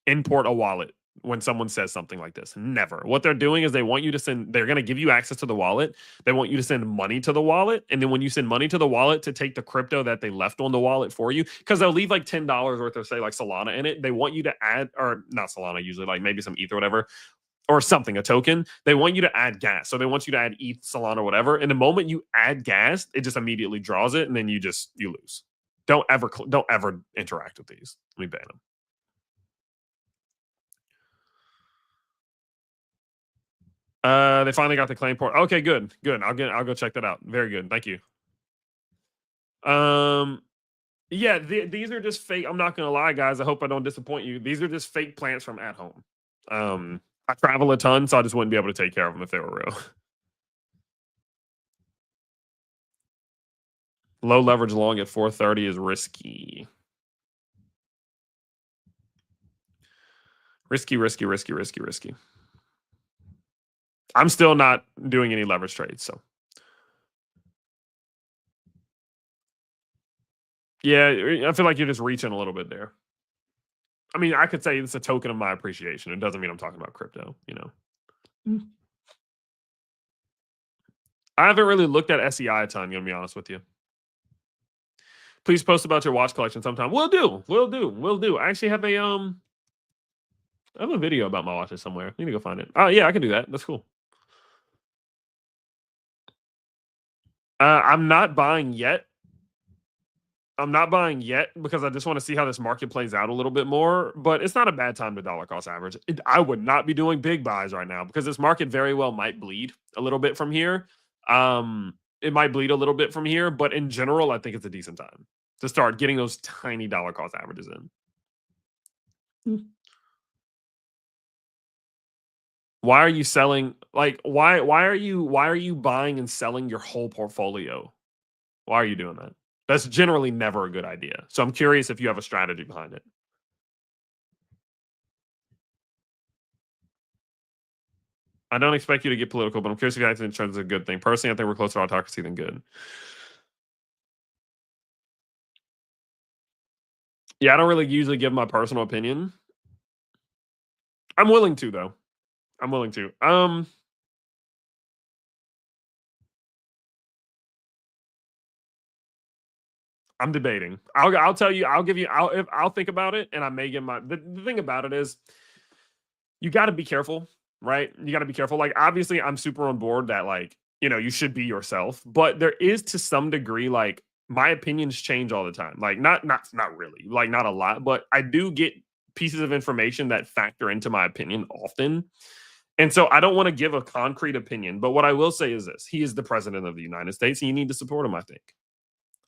import a wallet. when someone says something like this. Never. What they're doing is they want you to send, they're going to give you access to the wallet. They want you to send money to the wallet. And then when you send money to the wallet to take the crypto that they left on the wallet for you, because they'll leave like $10 worth of, say, like Solana in it. They want you to add, or not Solana usually, like maybe some ETH or whatever, or something, a token. They want you to add gas. So they want you to add ETH, Solana, whatever. And the moment you add gas, it just immediately draws it. And then you lose. Don't ever interact with these. Let me ban them. They finally got the claim port. Okay, good. I'll go check that out. Very good. Thank you. Yeah, these are just fake. I'm not gonna lie, guys. I hope I don't disappoint you. These are just fake plants from at home. I travel a ton, so I just wouldn't be able to take care of them if they were real. Low leverage long at 430 is risky. Risky. I'm still not doing any leverage trades, so. Yeah, I feel like you're just reaching a little bit there. I mean, I could say it's a token of my appreciation. It doesn't mean I'm talking about crypto, you know. I haven't really looked at SEI a ton, gonna be honest with you. Please post about your watch collection sometime. Will do. I actually have a video about my watches somewhere. I need to go find it. Oh yeah, I can do that. That's cool. I'm not buying yet. Because I just want to see how this market plays out a little bit more. But it's not a bad time to dollar cost average. I would not be doing big buys right now because this market very well might bleed a little bit from here. It might bleed a little bit from here, but in general, I think it's a decent time to start getting those tiny dollar cost averages in. Why are you selling? Like, why are you buying and selling your whole portfolio? Why are you doing that? That's generally never a good idea. So I'm curious if you have a strategy behind it. I don't expect you to get political, but I'm curious if you think in terms of a good thing. Personally, I think we're closer to autocracy than good. Yeah, I don't really usually give my personal opinion. I'm willing to, though. I'm willing to. I'm debating. I'll tell you. I'll think about it, and I may give my. The thing about it is, you got to be careful, right? You got to be careful. Like, obviously, I'm super on board that, like, you know, you should be yourself, but there is to some degree, like, my opinions change all the time. Like, not really, like, not a lot, but I do get pieces of information that factor into my opinion often. And so I don't want to give a concrete opinion, but what I will say is this: he is the president of the United States, and you need to support him, I think.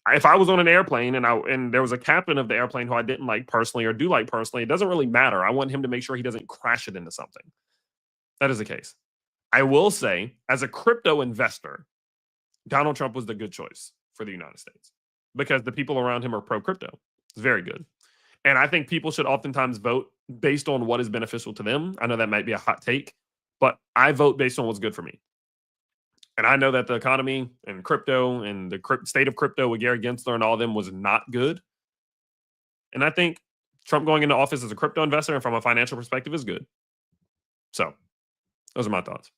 If I was on an airplane and there was a captain of the airplane who I didn't like personally or do like personally, it doesn't really matter. I want him to make sure he doesn't crash it into something. That is the case. I will say, as a crypto investor, Donald Trump was the good choice for the United States because the people around him are pro-crypto. It's very good. And I think people should oftentimes vote based on what is beneficial to them. I know that might be a hot take, but I vote based on what's good for me. And I know that the economy and crypto and the state of crypto with Gary Gensler and all of them was not good. And I think Trump going into office as a crypto investor and from a financial perspective is good. So those are my thoughts.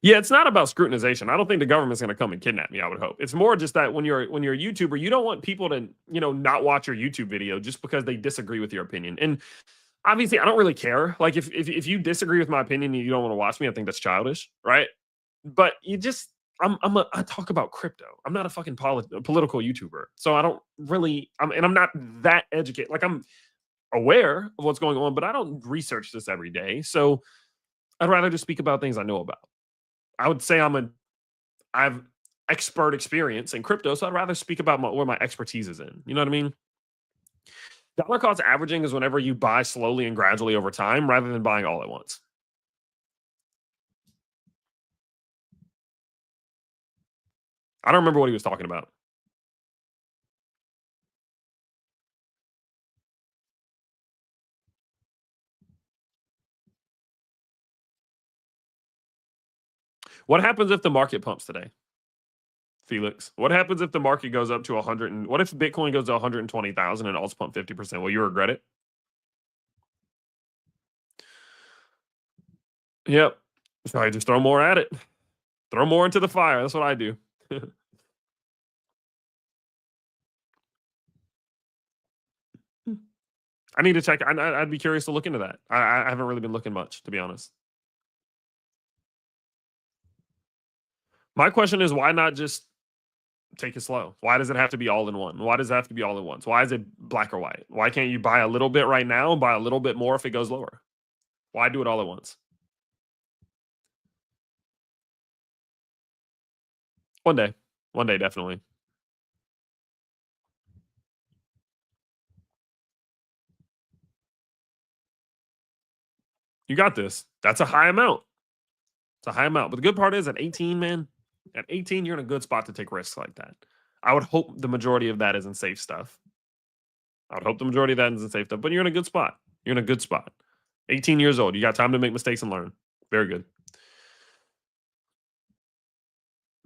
Yeah, it's not about scrutinization. I don't think the government's going to come and kidnap me, I would hope. It's more just that when you're a YouTuber, you don't want people to, you know, not watch your YouTube video just because they disagree with your opinion. And obviously, I don't really care. Like, if you disagree with my opinion and you don't want to watch me, I think that's childish, right? But you just, I talk about crypto. I'm not a fucking political YouTuber, so I don't really. I'm not that educated. Like, I'm aware of what's going on, but I don't research this every day. So I'd rather just speak about things I know about. I would say I have expert experience in crypto, so I'd rather speak about where my expertise is in. You know what I mean? Dollar cost averaging is whenever you buy slowly and gradually over time rather than buying all at once. I don't remember what he was talking about. What happens if the market pumps today? Felix? What happens if the market goes up to 100? And what if Bitcoin goes to 120,000 and alts pump 50%? Will you regret it? Yep. So I just throw more at it. Throw more into the fire. That's what I do. I need to check. I'd be curious to look into that. I haven't really been looking much, to be honest. My question is, why not just take it slow? Why does it have to be all in one? Why does it have to be all in once? Why is it black or white? Why can't you buy a little bit right now and buy a little bit more if it goes lower? Why do it all at once? One day, definitely. You got this. That's a high amount. It's a high amount. But the good part is at 18, man, at 18, you're in a good spot to take risks like that. I would hope the majority of that isn't safe stuff. But you're in a good spot. 18 years old. You got time to make mistakes and learn. Very good.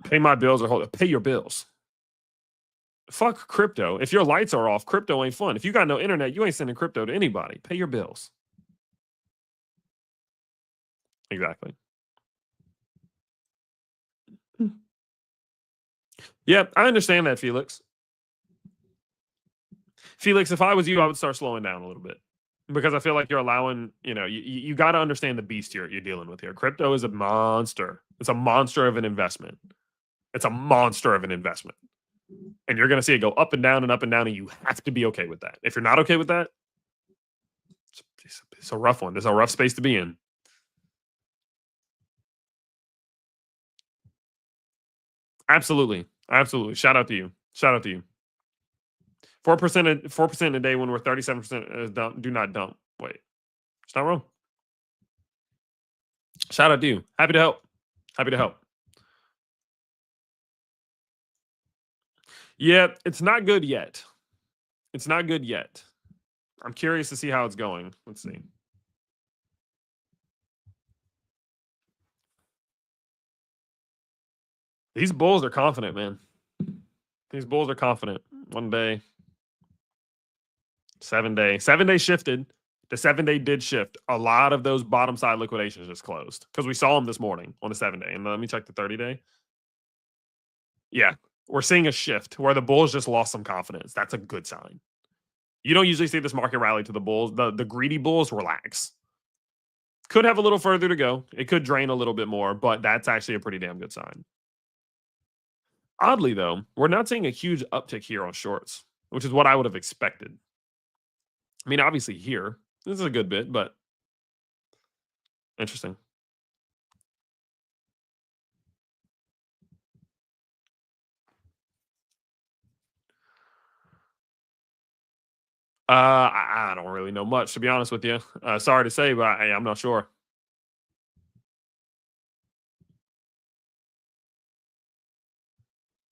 Pay my bills or pay your bills. Fuck crypto. If your lights are off, crypto ain't fun. If you got no internet, you ain't sending crypto to anybody. Pay your bills. Exactly. Yeah, I understand that, Felix. Felix, if I was you, I would start slowing down a little bit because I feel like you're allowing, you got to understand the beast you're dealing with here. Crypto is a monster. It's a monster of an investment. And you're going to see it go up and down, and you have to be okay with that. If you're not okay with that, it's a rough one. It's a rough space to be in. Absolutely. Shout out to you. 4% a day when we're 37% do not dump. Wait, it's not wrong. Shout out to you. Happy to help. Yeah, it's not good yet. I'm curious to see how it's going. Let's see. These bulls are confident, man. 1 day. 7 day. 7 day shifted. The 7 day did shift. A lot of those bottom side liquidations just closed because we saw them this morning on the 7 day. And let me check the 30 day. Yeah, we're seeing a shift where the bulls just lost some confidence. That's a good sign. You don't usually see this market rally to the bulls. The greedy bulls relax. Could have a little further to go. It could drain a little bit more, but that's actually a pretty damn good sign. Oddly, though, we're not seeing a huge uptick here on shorts, which is what I would have expected. I mean, obviously here, this is a good bit, but interesting. I don't really know much, to be honest with you. Sorry to say, but I'm not sure.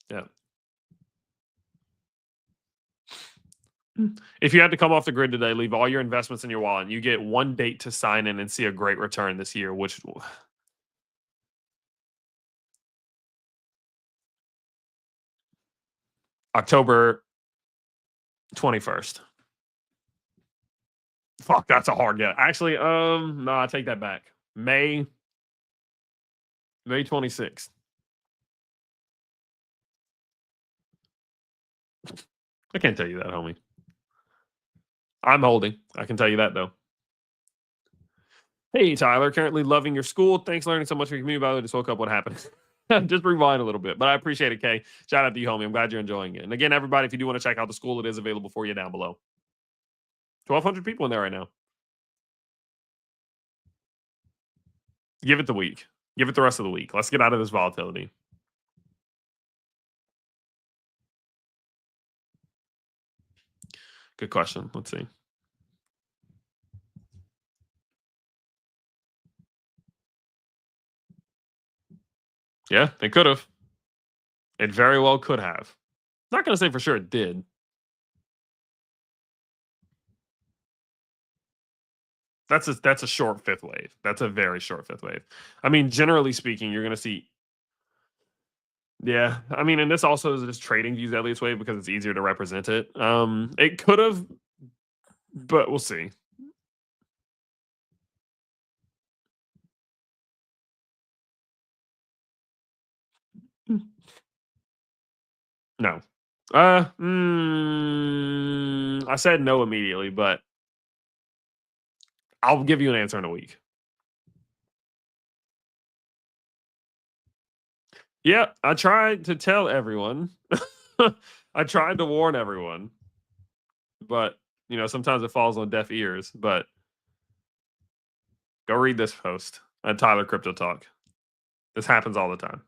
Yeah. If you had to come off the grid today, leave all your investments in your wallet, and you get one date to sign in and see a great return this year, which October 21st. Fuck, that's a hard get. Actually, no, I take that back. May 26th. I can't tell you that, homie. I'm holding. I can tell you that, though. Hey, Tyler, currently loving your school. Thanks for learning so much from your community. By the way, just woke up. What happened? Just rewind a little bit, but I appreciate it, Kay. Shout out to you, homie. I'm glad you're enjoying it. And again, everybody, if you do want to check out the school, it is available for you down below. 1,200 people in there right now. Give it the week. Give it the rest of the week. Let's get out of this volatility. Good question. Let's see. Yeah, it could have. It very well could have. Not going to say for sure it did. That's a short fifth wave. That's a very short fifth wave. I mean, generally speaking, you're going to see Yeah, I mean, and this also is just trading views Elliot's way because it's easier to represent it. It could have, but we'll see. No. I said no immediately, but I'll give you an answer in a week. Yeah, I tried to tell everyone. I tried to warn everyone, but sometimes it falls on deaf ears. But go read this post at Tyler Crypto Talk. This happens all the time.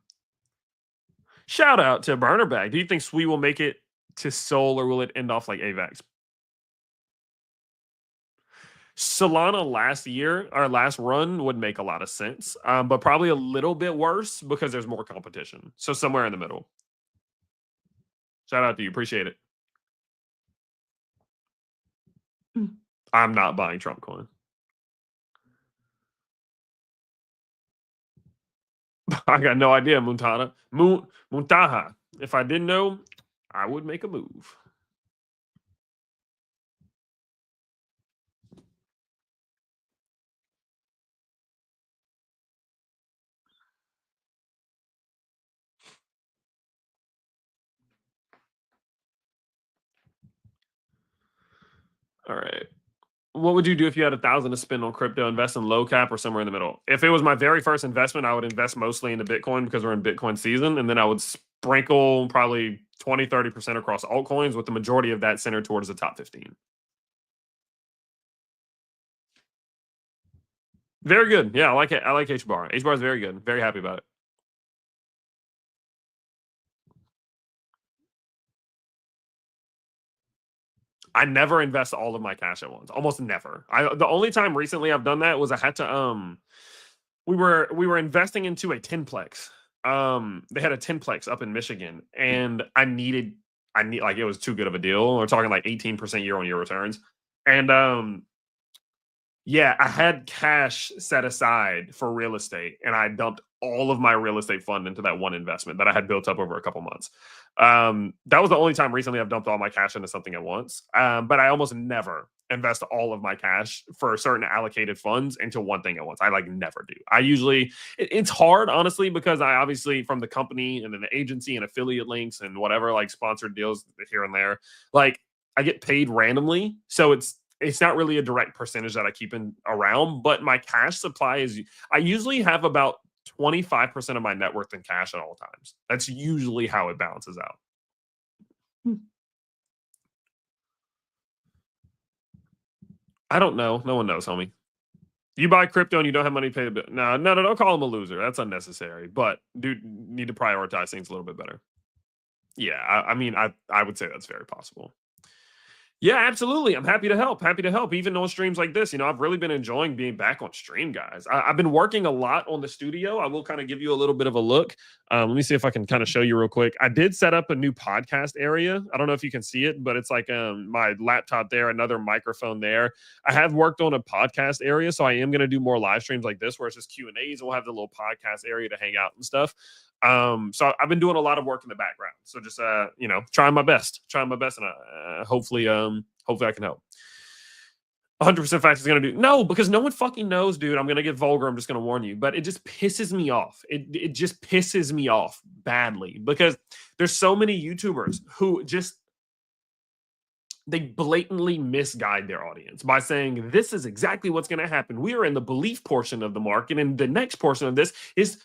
Shout out to Burnerbag. Do you think Sui will make it to Sol, or will it end off like AVAX? Solana last run would make a lot of sense, but probably a little bit worse because there's more competition. So somewhere in the middle. Shout out to you. Appreciate it. I'm not buying Trump coin. I got no idea, Muntaha. If I didn't know, I would make a move. All right. What would you do if you had $1,000 to spend on crypto? Invest in low cap or somewhere in the middle? If it was my very first investment, I would invest mostly into Bitcoin because we're in Bitcoin season. And then I would sprinkle probably 20-30% across altcoins, with the majority of that centered towards the top 15. Very good. Yeah, I like it. I like HBAR. HBAR is very good. Very happy about it. I never invest all of my cash at once. Almost never. The only time recently I've done that was I had to we were investing into a 10plex. They had a 10plex up in Michigan, and I need like, it was too good of a deal. We're talking like 18% year-on-year returns. And yeah, I had cash set aside for real estate, and I dumped all of my real estate fund into that one investment that I had built up over a couple months. That was the only time recently I've dumped all my cash into something at once. But I almost never invest all of my cash for certain allocated funds into one thing at once. I like never do. I usually, it's hard, honestly, because I obviously, from the company and then the agency and affiliate links and whatever, like sponsored deals here and there, like I get paid randomly. So it's not really a direct percentage that I keep in around, but my cash supply is, I usually have about 25% of my net worth in cash at all times. That's usually how it balances out. I don't know. No one knows, homie. You buy crypto and you don't have money to pay the bill. No, don't call him a loser. That's unnecessary. But dude, need to prioritize things a little bit better. Yeah, I mean, I would say that's very possible. Yeah, absolutely. I'm happy to help. Happy to help. Even on streams like this, I've really been enjoying being back on stream, guys. I've been working a lot on the studio. I will kind of give you a little bit of a look. Let me see if I can kind of show you real quick. I did set up a new podcast area. I don't know if you can see it, but it's like my laptop there, another microphone there. I have worked on a podcast area, so I am going to do more live streams like this where it's just Q&As. We'll have the little podcast area to hang out and stuff. So I've been doing a lot of work in the background. So just trying my best, and hopefully I can help. 100% fact is going to do no, because no one fucking knows, dude. I'm going to get vulgar. I'm just going to warn you, but it just pisses me off. It just pisses me off badly because there's so many YouTubers who they blatantly misguide their audience by saying this is exactly what's going to happen. We are in the belief portion of the market, and the next portion of this is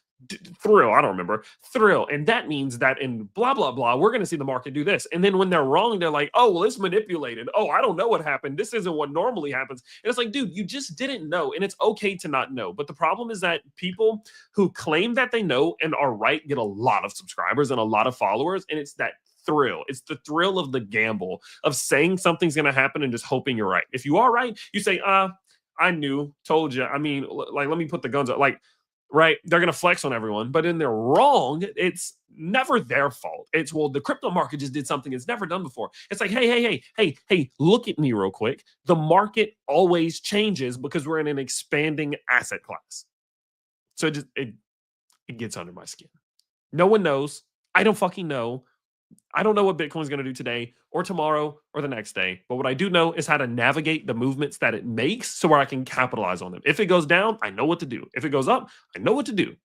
thrill. I don't remember thrill, and that means that in blah blah blah, we're going to see the market do this. And then when they're wrong, they're like, "Oh, well, it's manipulated. Oh, I don't know what happened. This isn't what normally happens." And it's like, dude, you just didn't know, and it's okay to not know. But the problem is that people who claim that they know and are right get a lot of subscribers and a lot of followers, and it's that thrill. It's the thrill of the gamble of saying something's going to happen and just hoping you're right. If you are right, you say, I knew, told you. I mean, like, let me put the guns up. Like, right, they're going to flex on everyone, but when they're wrong, it's never their fault. It's, well, the crypto market just did something it's never done before. It's like, hey, look at me real quick. The market always changes because we're in an expanding asset class. So it gets under my skin. No one knows. I don't fucking know. I don't know what Bitcoin's going to do today or tomorrow or the next day. But what I do know is how to navigate the movements that it makes so where I can capitalize on them. If it goes down, I know what to do. If it goes up, I know what to do.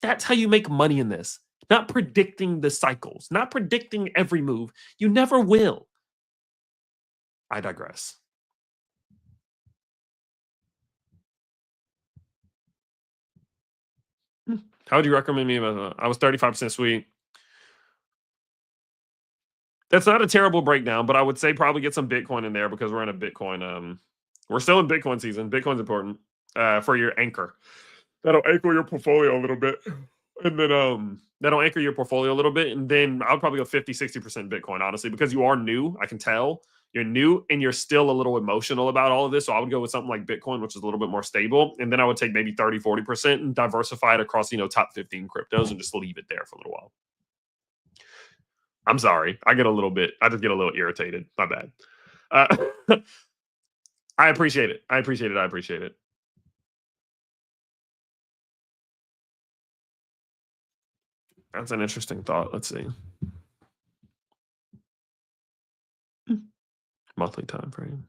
That's how you make money in this. Not predicting the cycles, not predicting every move. You never will. I digress. How would you recommend me? I was 35% sweet. That's not a terrible breakdown, but I would say probably get some Bitcoin in there because we're in a Bitcoin. We're still in Bitcoin season. Bitcoin's important for your anchor. That'll anchor your portfolio a little bit. And then that'll anchor your portfolio a little bit. And then I'll probably go 50-60% Bitcoin, honestly, because you are new. I can tell you're new and you're still a little emotional about all of this. So I would go with something like Bitcoin, which is a little bit more stable. And then I would take maybe 30-40% and diversify it across, top 15 cryptos and just leave it there for a little while. I'm sorry. I just get a little irritated. My bad. I appreciate it. I appreciate it. That's an interesting thought. Let's see. Monthly time frame.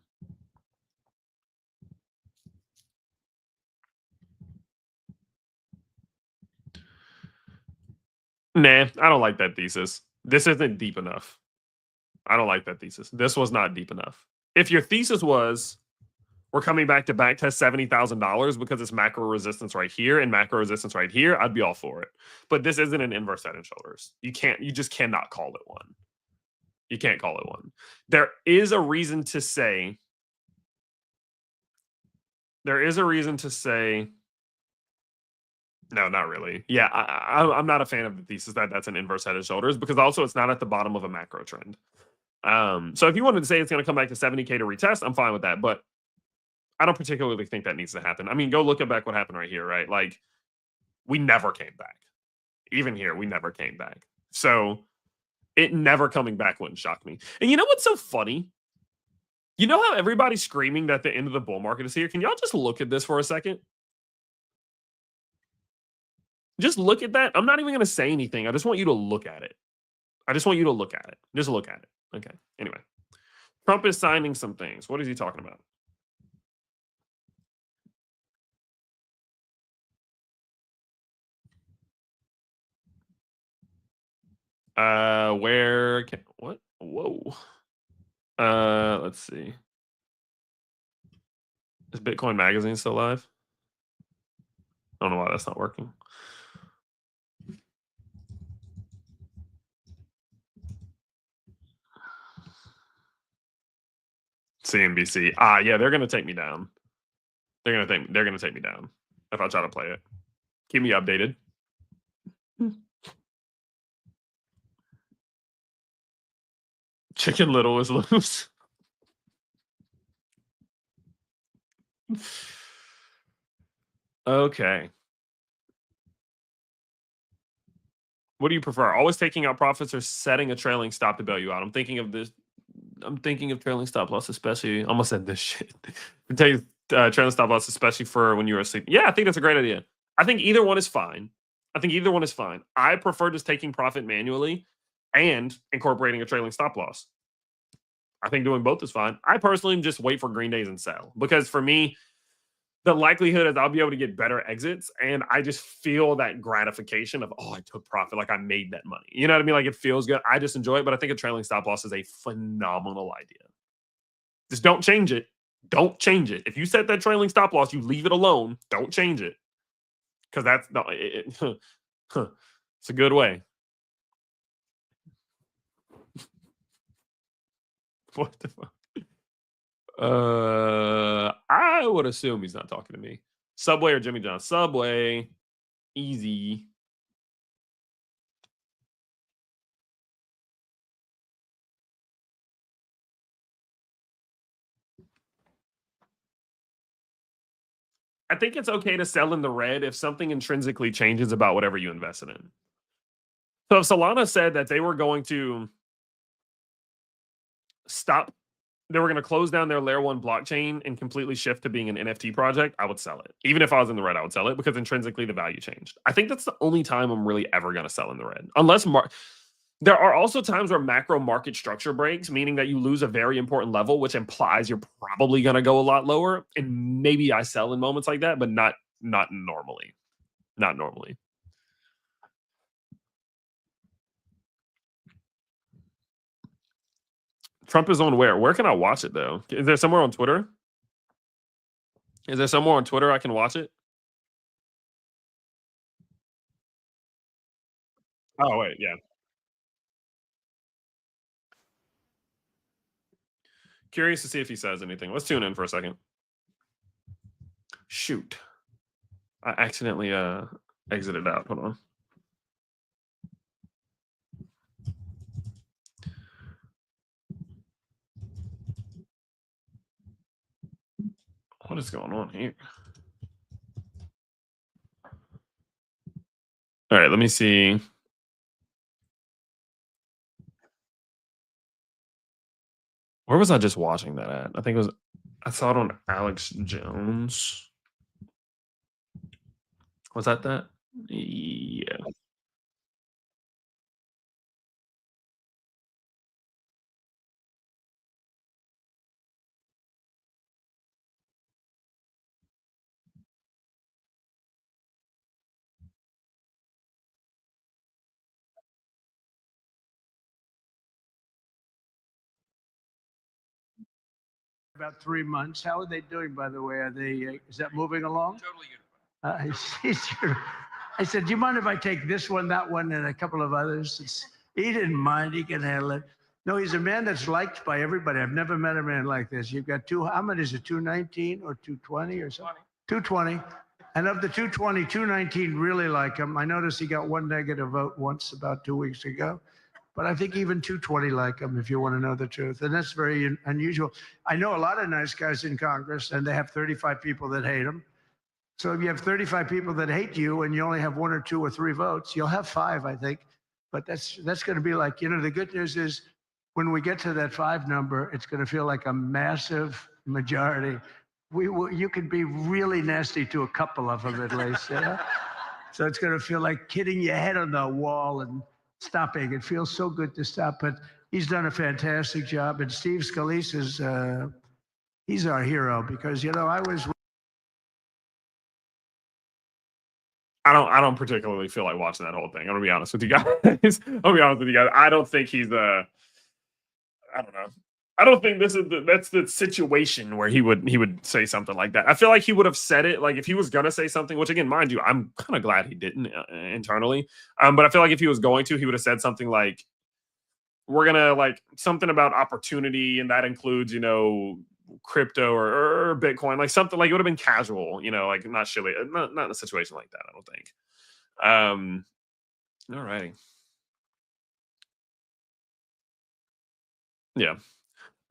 Nah, I don't like that thesis. This isn't deep enough. I don't like that thesis. This was not deep enough. If your thesis was we're coming back to back test $70,000 because it's macro resistance right here and macro resistance right here, I'd be all for it. But this isn't an inverse head and shoulders. You just cannot call it one. You can't call it one. There is a reason to say. No, not really. Yeah, I'm not a fan of the thesis that that's an inverse head and shoulders because also it's not at the bottom of a macro trend. So if you wanted to say it's going to come back to 70K to retest, I'm fine with that. But I don't particularly think that needs to happen. I mean, go look at back what happened right here, right? Like, we never came back. Even here, we never came back. So it never coming back wouldn't shock me. And you know what's so funny? You know how everybody's screaming that the end of the bull market is here? Can y'all just look at this for a second? Just look at that. I'm not even going to say anything. I just want you to look at it. Just look at it. Okay. Anyway, Trump is signing some things. What is he talking about? What? Whoa. Let's see. Is Bitcoin Magazine still live? I don't know why that's not working. CNBC. Yeah, they're gonna take me down. They're gonna take me down if I try to play it. Keep me updated. Chicken Little is loose. Okay. What do you prefer? Always taking out profits or setting a trailing stop to bail you out? I'm thinking of trailing stop loss, especially. I almost said this shit. Trailing stop loss, especially for when you're asleep. Yeah, I think that's a great idea. I think either one is fine. I prefer just taking profit manually and incorporating a trailing stop loss. I think doing both is fine. I personally just wait for green days and sell because for me, the likelihood is I'll be able to get better exits. And I just feel that gratification of, I took profit. Like I made that money. You know what I mean? Like it feels good. I just enjoy it. But I think a trailing stop loss is a phenomenal idea. Just don't change it. Don't change it. If you set that trailing stop loss, you leave it alone. Don't change it. Because that's no, it's a good way. What the fuck? I would assume he's not talking to me. Subway or Jimmy John? Subway. Easy. I think it's okay to sell in the red if something intrinsically changes about whatever you invested in. So if Solana said that they were going to stop they were going to close down their layer 1 blockchain and completely shift to being an NFT project, I would sell it. Even if I was in the red, I would sell it because intrinsically the value changed. I think that's the only time I'm really ever going to sell in the red. Unless there are also times where macro market structure breaks, meaning that you lose a very important level, which implies you're probably going to go a lot lower. And maybe I sell in moments like that, but not normally. Not normally. Trump is on where? Where can I watch it, though? Is there somewhere on Twitter? Is there somewhere on Twitter I can watch it? Oh, wait, yeah. Curious to see if he says anything. Let's tune in for a second. Shoot. I accidentally exited out. Hold on. What is going on here? All right, let me see. Where was I just watching that at? I think I saw it on Alex Jones. Was that? Yeah. About 3 months. How are they doing, by the way? Are they? Is that moving along? Totally unified. I said, do you mind if I take this one, that one, and a couple of others? He didn't mind. He can handle it. No, he's a man that's liked by everybody. I've never met a man like this. You've got how many is it, 219 or 220 or something? 220. And of the 220, 219 really like him. I noticed he got one negative vote once about 2 weeks ago. But I think even 220 like him, if you want to know the truth. And that's very unusual. I know a lot of nice guys in Congress, and they have 35 people that hate him. So if you have 35 people that hate you and you only have 1 or 2 or 3 votes, you'll have 5, I think. But that's going to be like, the good news is when we get to that 5 number, it's going to feel like a massive majority. You could be really nasty to a couple of them at least. So it's going to feel like hitting your head on the wall and stopping. It feels so good to stop, but he's done a fantastic job. And Steve Scalise he's our hero because, I don't particularly feel like watching that whole thing. I'm gonna be honest with you guys. I don't think he's I don't know. I don't think that's the situation where he would say something like that. I feel like he would have said it like if he was gonna say something, which again, mind you, I'm kind of glad he didn't internally. But I feel like if he was going to, he would have said something like, "We're gonna like something about opportunity, and that includes crypto or Bitcoin, like something like it would have been casual, like not silly, not in a situation like that. I don't think." All righty. Yeah.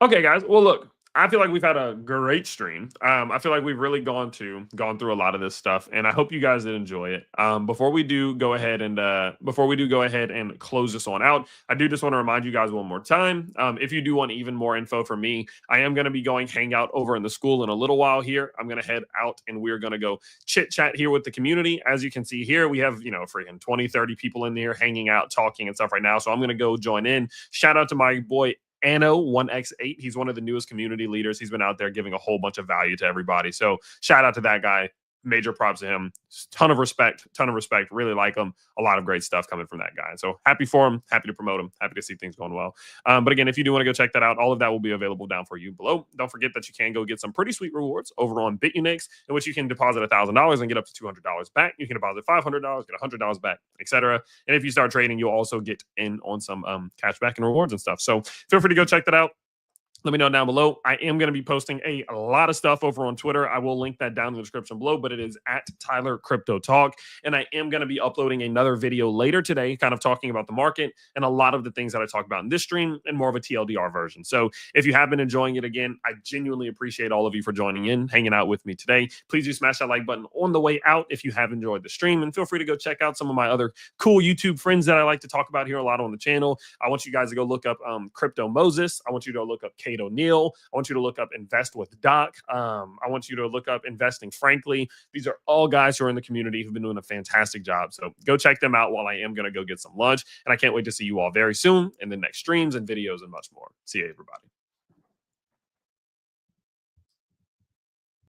Okay, guys. Well, look, I feel like we've had a great stream. I feel like we've really gone through a lot of this stuff, and I hope you guys did enjoy it. Before we do go ahead and close this on out, I do just want to remind you guys one more time. If you do want even more info from me, I am going to be going hang out over in the school in a little while here. I'm going to head out and we're going to go chit chat here with the community. As you can see here, we have, freaking 20, 30 people in here hanging out, talking and stuff right now. So I'm going to go join in. Shout out to my boy Anno1x8. He's one of the newest community leaders. He's been out there giving a whole bunch of value to everybody. So shout out to that guy. Major props to him. Ton of respect. Really like him. A lot of great stuff coming from that guy. So happy for him. Happy to promote him. Happy to see things going well. But again, if you do want to go check that out, all of that will be available down for you below. Don't forget that you can go get some pretty sweet rewards over on BitUnix, in which you can deposit $1,000 and get up to $200 back. You can deposit $500, get $100 back, etc. And if you start trading, you'll also get in on some cash back and rewards and stuff. So feel free to go check that out. Let me know down below. I am going to be posting a lot of stuff over on Twitter. I will link that down in the description below, but it is at Tyler Crypto Talk. And I am going to be uploading another video later today, kind of talking about the market and a lot of the things that I talked about in this stream and more of a TLDR version. So if you have been enjoying it again, I genuinely appreciate all of you for joining in, hanging out with me today. Please do smash that like button on the way out if you have enjoyed the stream. And feel free to go check out some of my other cool YouTube friends that I like to talk about here a lot on the channel. I want you guys to go look up Crypto Moses. I want you to go look up K Nate O'Neill. I want you to look up Invest with Doc. I want you to look up Investing Frankly. These are all guys who are in the community who've been doing a fantastic job. So go check them out while I am going to go get some lunch. And I can't wait to see you all very soon in the next streams and videos and much more. See you, everybody.